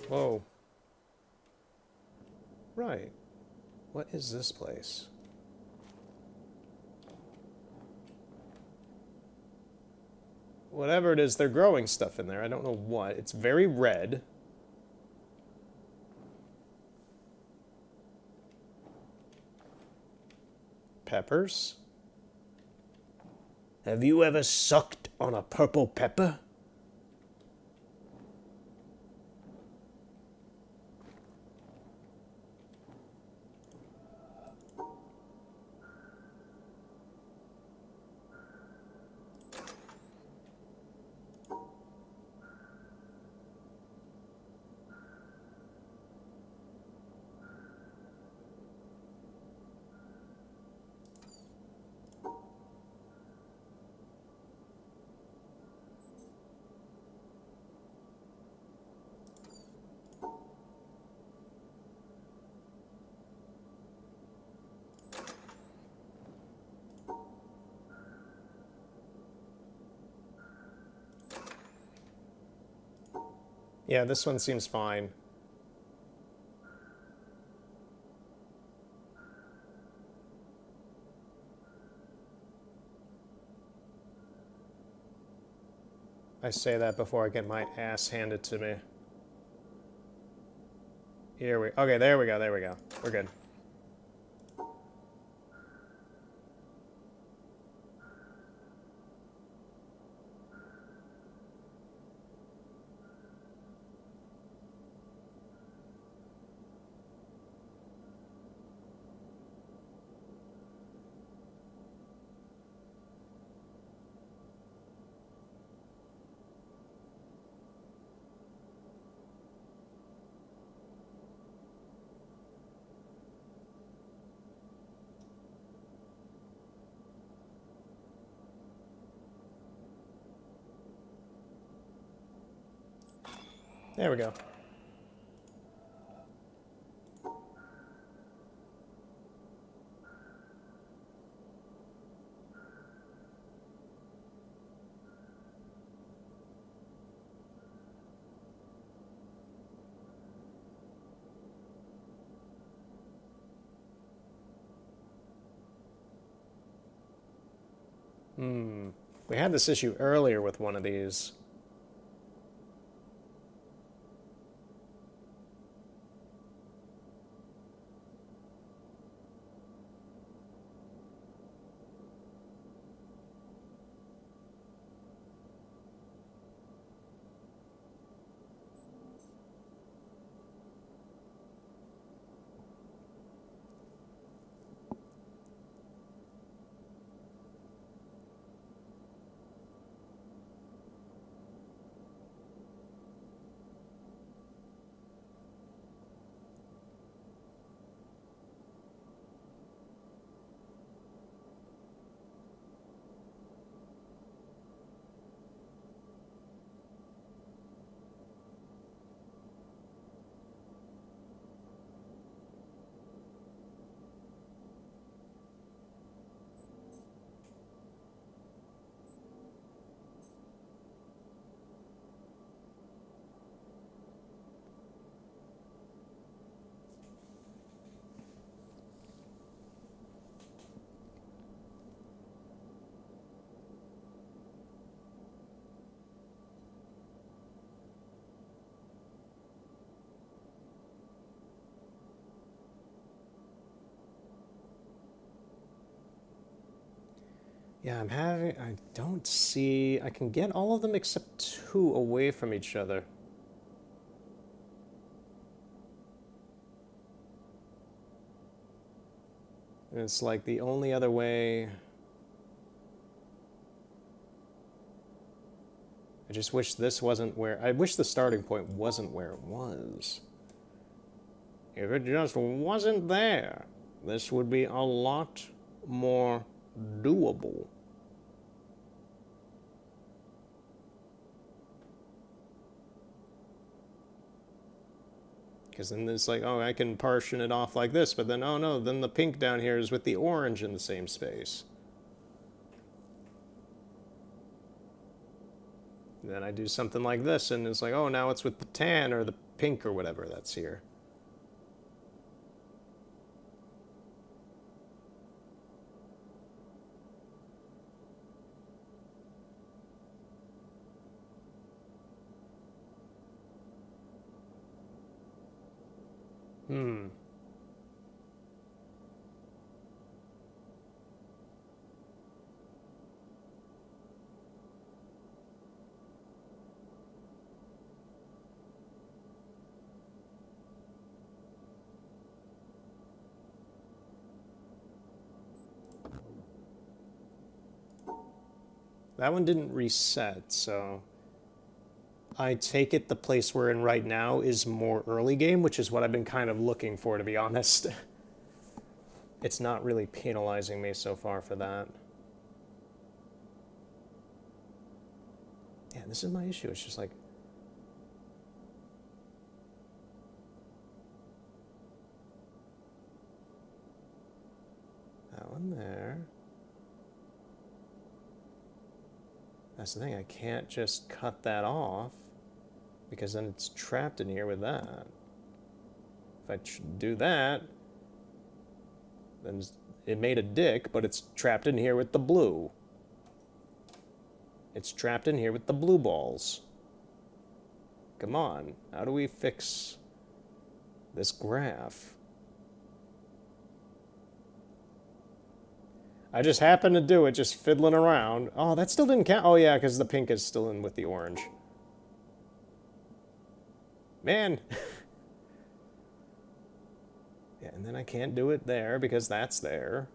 Whoa. Right. What is this place? Whatever it is, they're growing stuff in there. I don't know what. It's very red. Peppers? Have you ever sucked on a purple pepper? Yeah, this one seems fine. I say that before I get my ass handed to me. Okay, there we go, there we go. We're good. There we go. We had this issue earlier with one of these. Yeah, I don't see, I can get all of them except two away from each other. And it's like the only other way. I just wish this wasn't where, I wish the starting point wasn't where it was. If it just wasn't there, this would be a lot more doable. Because then it's like, oh, I can partition it off like this, but then, oh no, then the pink down here is with the orange in the same space. Then I do something like this, and it's like, oh, now it's with the tan or the pink or whatever that's here. That one didn't reset, so I take it the place we're in right now is more early game, which is what I've been kind of looking for, to be honest. It's not really penalizing me so far for that. Yeah, this is my issue. It's just like, that one there. That's the thing, I can't just cut that off because then it's trapped in here with that. If I do that, then it made a dick, but it's trapped in here with the blue. It's trapped in here with the blue balls. Come on, how do we fix this graph? I just happened to do it, just fiddling around. Oh, that still didn't count. Oh, yeah, because the pink is still in with the orange. Man. Yeah, and then I can't do it there because that's there.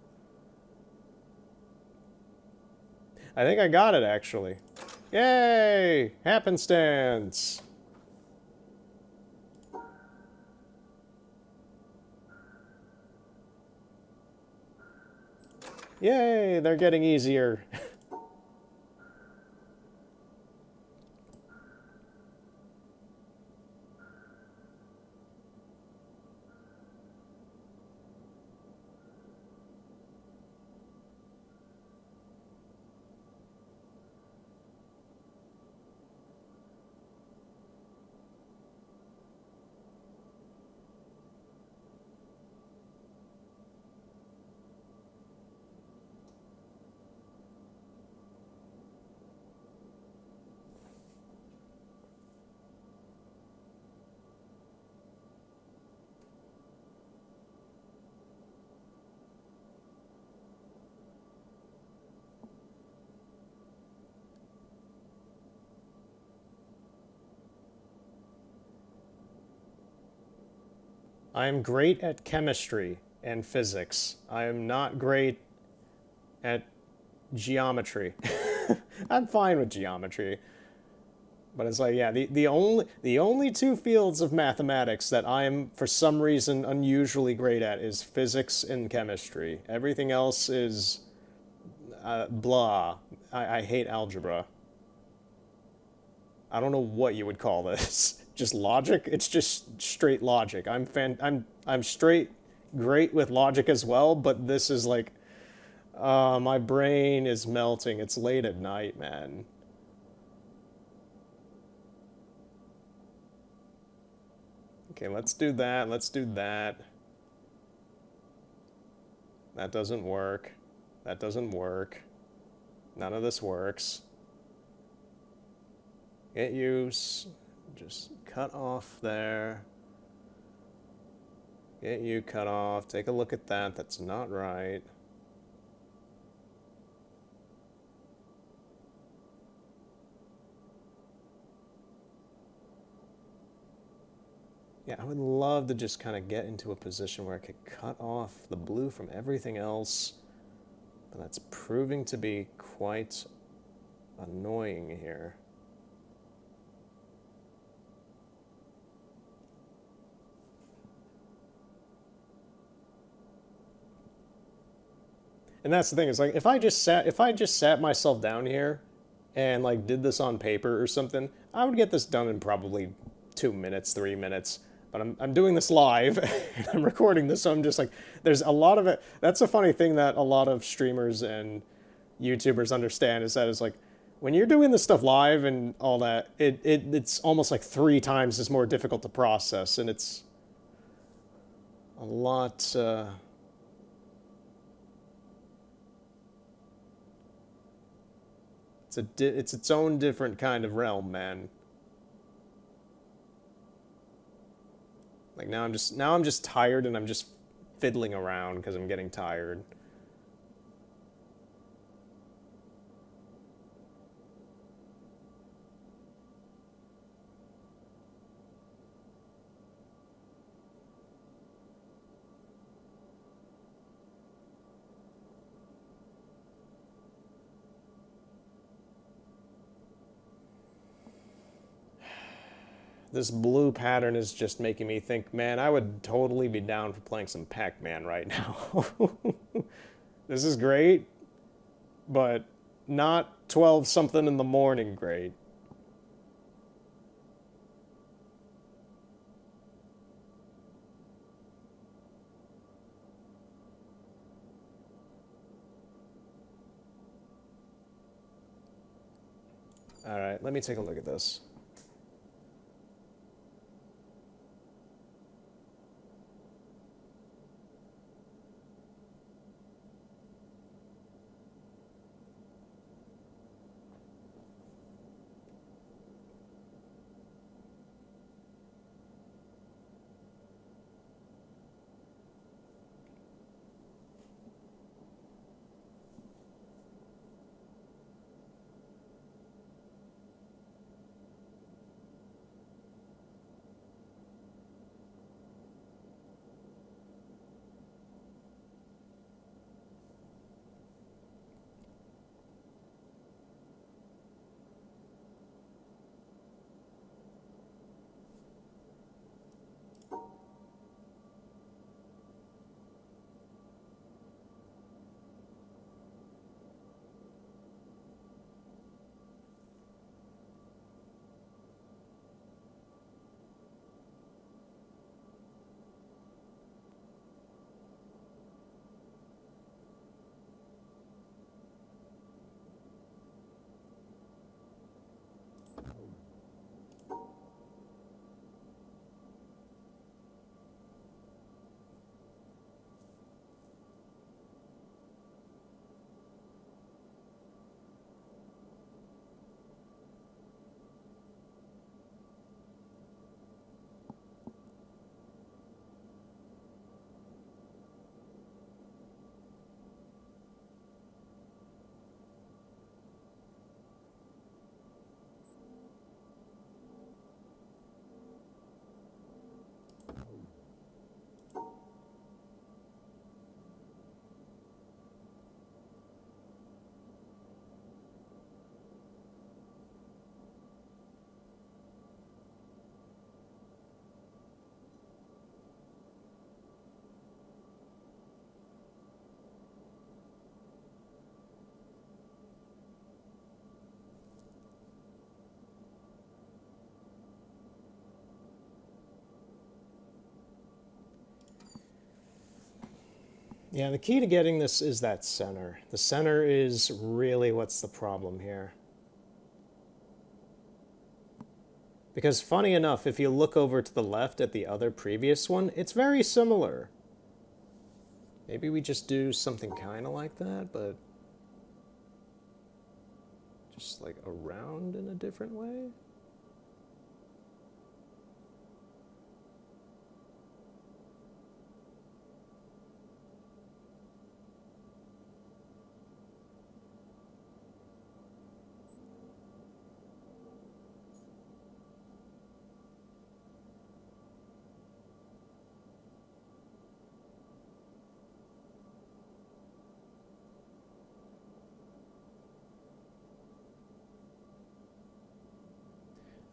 I think I got it, actually. Yay! Happenstance! Yay! They're getting easier. I am great at chemistry and physics. I am not great at geometry. I'm fine with geometry. But it's like, yeah, the only two fields of mathematics that I am for some reason unusually great at is physics and chemistry. Everything else is blah. I hate algebra. I don't know what you would call this. Just logic? It's just straight logic. I'm straight great with logic as well, but this is like my brain is melting. It's late at night, man. Okay, let's do that. Let's do that. That doesn't work. That doesn't work. None of this works. Get use. Just cut off there. Get you cut off. Take a look at that. That's not right. Yeah, I would love to just kind of get into a position where I could cut off the blue from everything else. But that's proving to be quite annoying here. And that's the thing, is like if I just sat myself down here and like did this on paper or something, I would get this done in probably 2 minutes, 3 minutes. But I'm doing this live and I'm recording this, so I'm just like, there's a lot of it. That's a funny thing that a lot of streamers and YouTubers understand, is that it's like when you're doing this stuff live and all that, it's almost like 3 times as more difficult to process, and it's a lot. It's its own different kind of realm, man. Like now I'm just tired and I'm just fiddling around because I'm getting tired. This blue pattern is just making me think, man, I would totally be down for playing some Pac-Man right now. This is great, but not 12 something in the morning great. All right, let me take a look at this. Yeah, the key to getting this is that center. The center is really what's the problem here. Because funny enough, if you look over to the left at the other previous one, it's very similar. Maybe we just do something kind of like that, but just like around in a different way?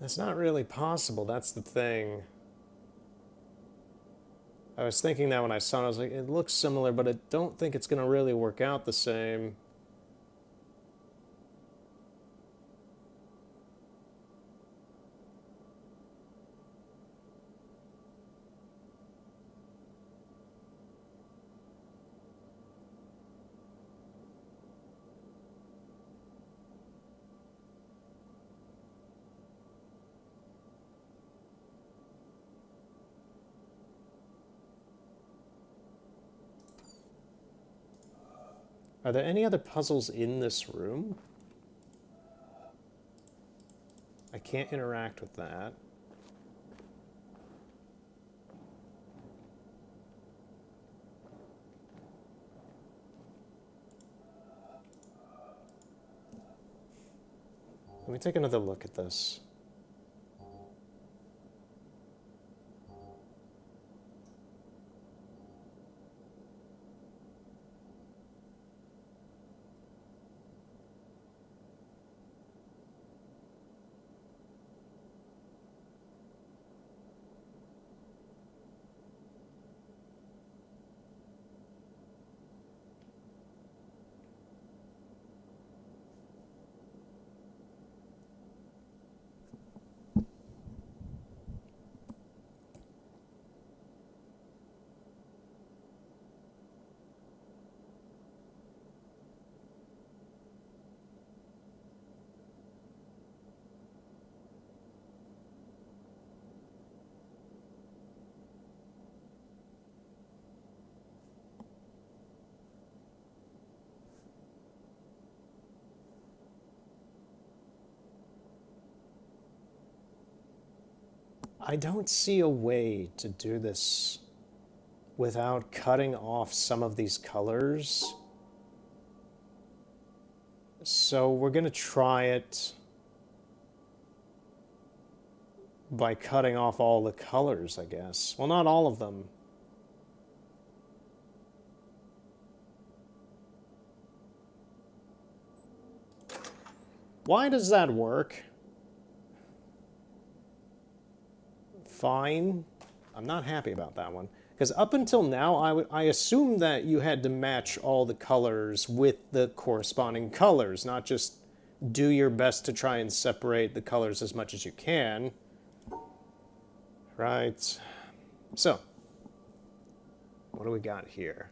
That's not really possible, that's the thing. I was thinking that when I saw it, I was like, it looks similar, but I don't think it's going to really work out the same. Are there any other puzzles in this room? I can't interact with that. Let me take another look at this. I don't see a way to do this without cutting off some of these colors. So we're going to try it by cutting off all the colors, I guess. Well, not all of them. Why does that work? Fine. I'm not happy about that one. Because up until now, I assumed that you had to match all the colors with the corresponding colors, not just do your best to try and separate the colors as much as you can. Right. So, what do we got here?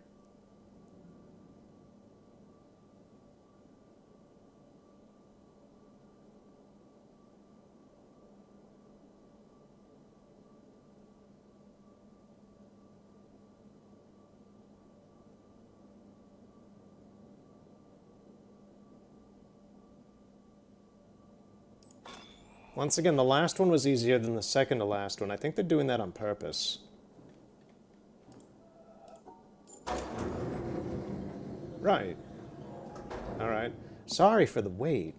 Once again, the last one was easier than the second to last one. I think they're doing that on purpose. Right. All right. Sorry for the wait.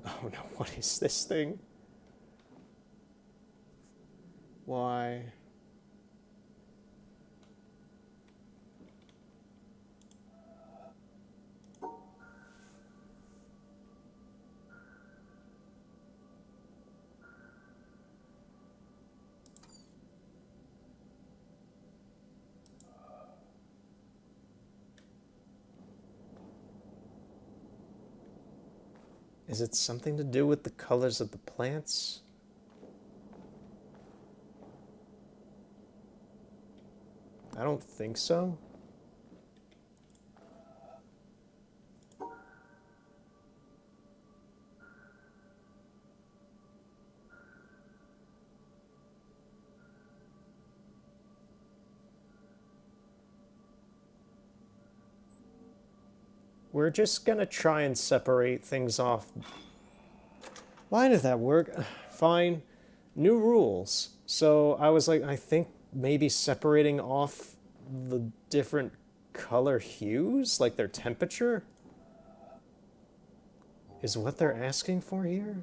Oh no, what is this thing? Why? Is it something to do with the colors of the plants? I don't think so. We're just gonna try and separate things off. Why did that work? Fine. New rules. So I was like, I think maybe separating off the different color hues, like their temperature, is what they're asking for here?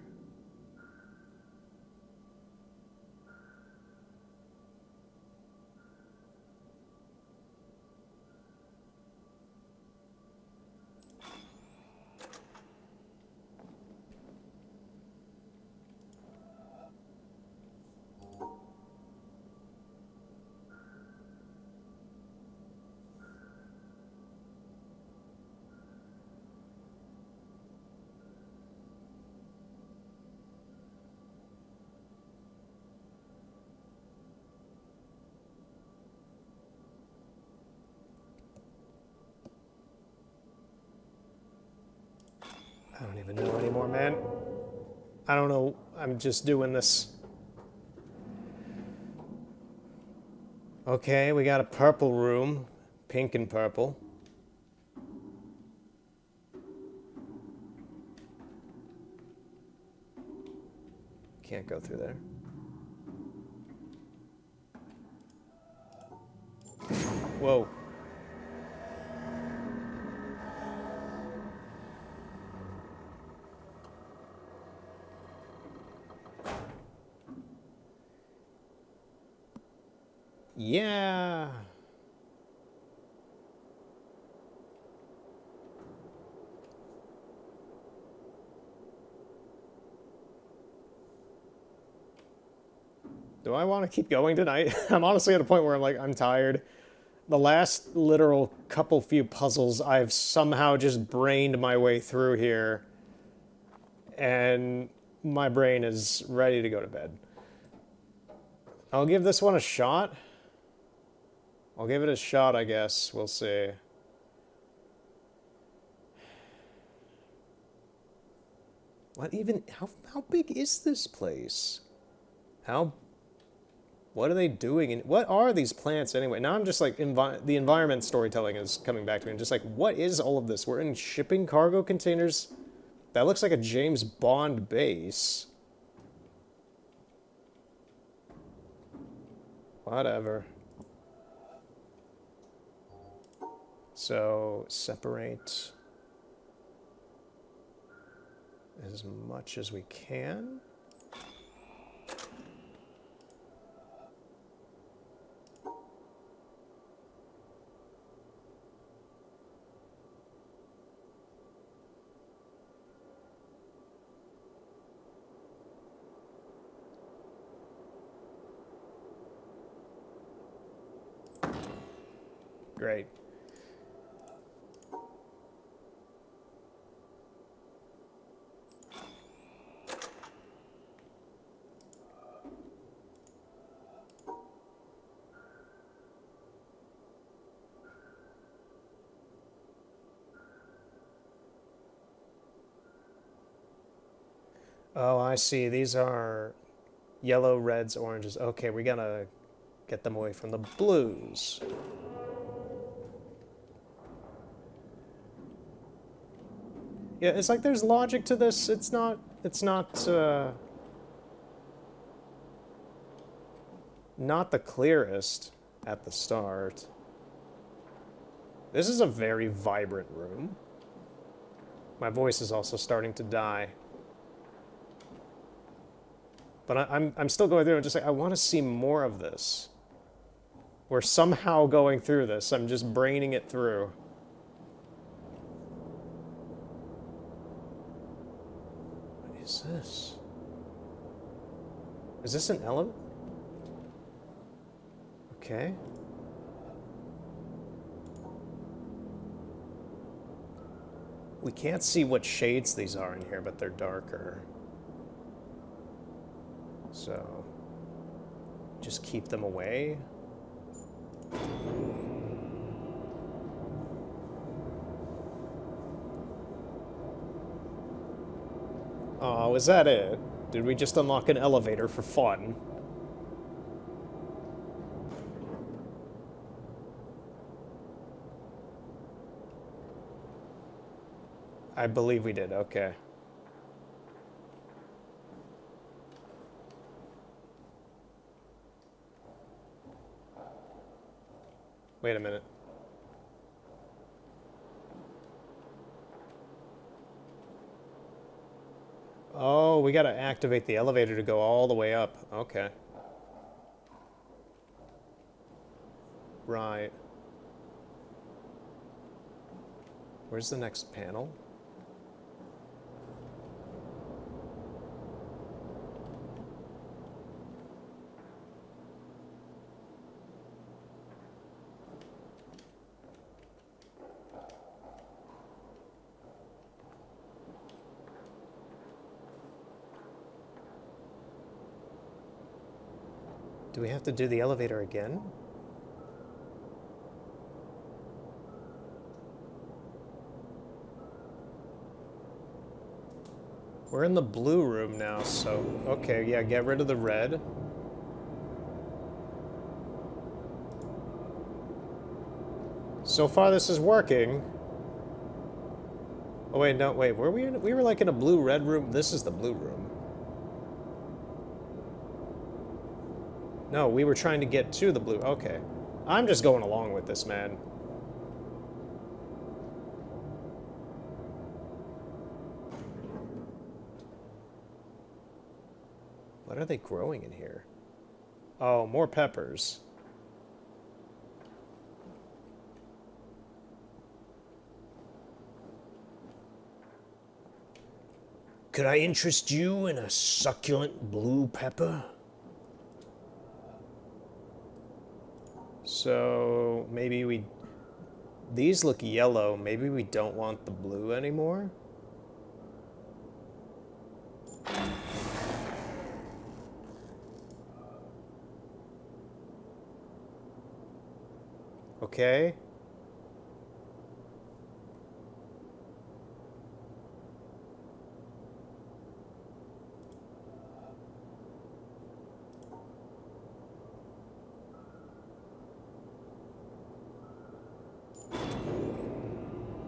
I don't even know anymore, man. I don't know. I'm just doing this. Okay, we got a purple room. Pink and purple. Can't go through there. Whoa. Yeah. Do I want to keep going tonight? I'm honestly at a point where I'm like, I'm tired. The last literal couple few puzzles, I've somehow just brained my way through here. And my brain is ready to go to bed. I'll give this one a shot. I'll give it a shot, I guess. We'll see. What even... How big is this place? What are they doing? And what are these plants anyway? Now I'm just like... the environment storytelling is coming back to me. I'm just like, what is all of this? We're in shipping cargo containers? That looks like a James Bond base. Whatever. So, separate as much as we can. Great. Oh, I see. These are yellow, reds, oranges. Okay, we gotta get them away from the blues. Yeah, it's like there's logic to this. It's not not the clearest at the start. This is a very vibrant room. My voice is also starting to die. But I'm still going through and just like, I want to see more of this. We're somehow going through this. I'm just braining it through. What is this? Is this an element? Okay. We can't see what shades these are in here, but they're darker. So, just keep them away. Oh, is that it? Did we just unlock an elevator for fun? I believe we did, okay. Wait a minute. Oh, we gotta activate the elevator to go all the way up. Okay. Right. Where's the next panel? Do we have to do the elevator again? We're in the blue room now, so... Okay, yeah, get rid of the red. So far, this is working. Oh, wait, no, wait, were we in... We were, like, in a blue-red room? This is the blue room. No, we were trying to get to the blue... Okay. I'm just going along with this, man. What are they growing in here? Oh, more peppers. Could I interest you in a succulent blue pepper? So, maybe we... These look yellow. Maybe we don't want the blue anymore? Okay.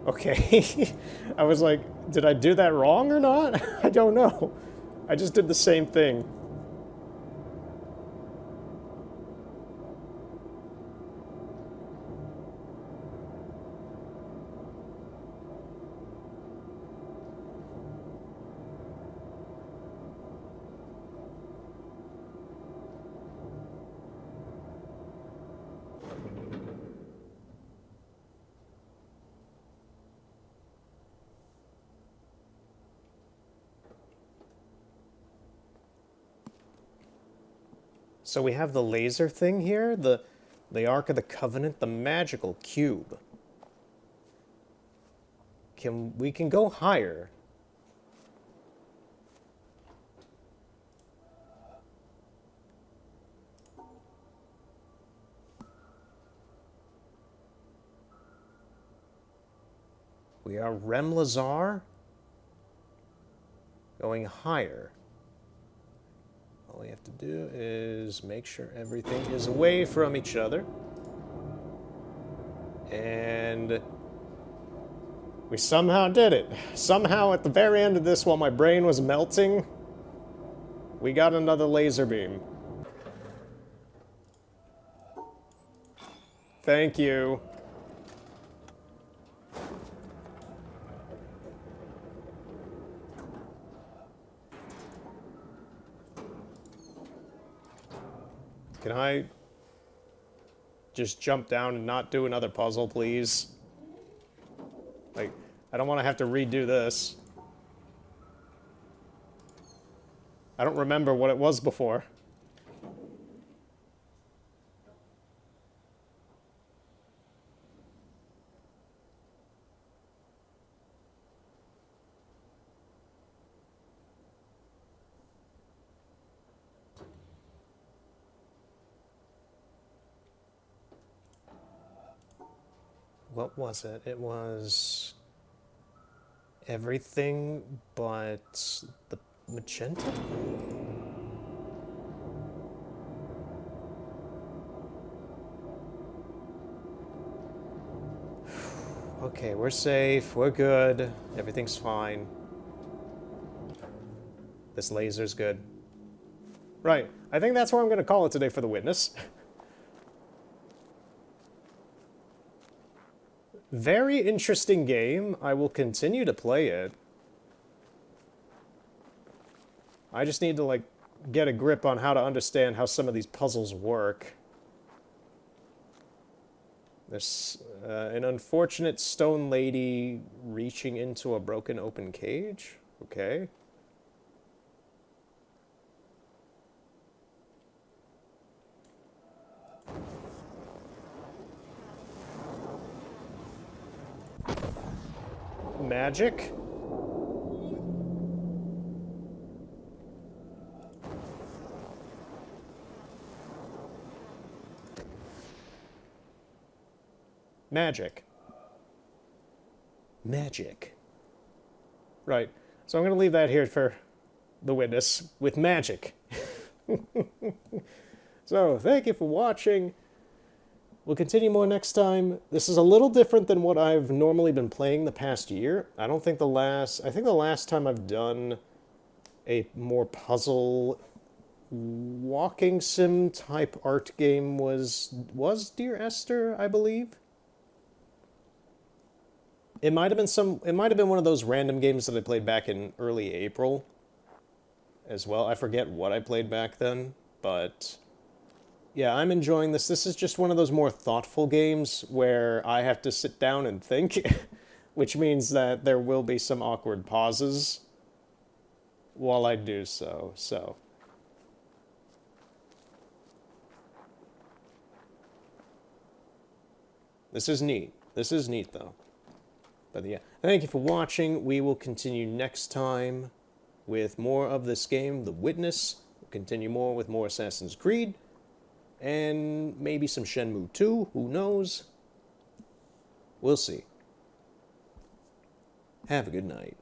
Okay. I was like, did I do that wrong or not? I don't know. I just did the same thing. So we have the laser thing here, the Ark of the Covenant, the magical cube. We can go higher. We are Remlazar. Going higher. All we have to do is make sure everything is away from each other. And we somehow did it. Somehow at the very end of this, while my brain was melting, we got another laser beam. Thank you. Can I just jump down and not do another puzzle, please? Like, I don't want to have to redo this. I don't remember what it was before. What was it? It was everything but the magenta? Okay, we're safe, we're good, everything's fine. This laser's good. Right, I think that's where I'm gonna call it today for The Witness. Very interesting game. I will continue to play it. I just need to, like, get a grip on how to understand how some of these puzzles work. There's an unfortunate stone lady reaching into a broken open cage. Okay. Magic. Magic. Magic. Right. So I'm going to leave that here for The Witness with magic. So, thank you for watching. We'll continue more next time. This is a little different than what I've normally been playing the past year. I think the last time I've done a more puzzle walking sim type art game was Dear Esther, I believe. It might have been one of those random games that I played back in early April as well. I forget what I played back then, but yeah, I'm enjoying this. This is just one of those more thoughtful games where I have to sit down and think, which means that there will be some awkward pauses while I do so. This is neat. This is neat, though. But yeah, thank you for watching. We will continue next time with more of this game, The Witness. We'll continue more with more Assassin's Creed. And maybe some Shenmue 2. Who knows? We'll see. Have a good night.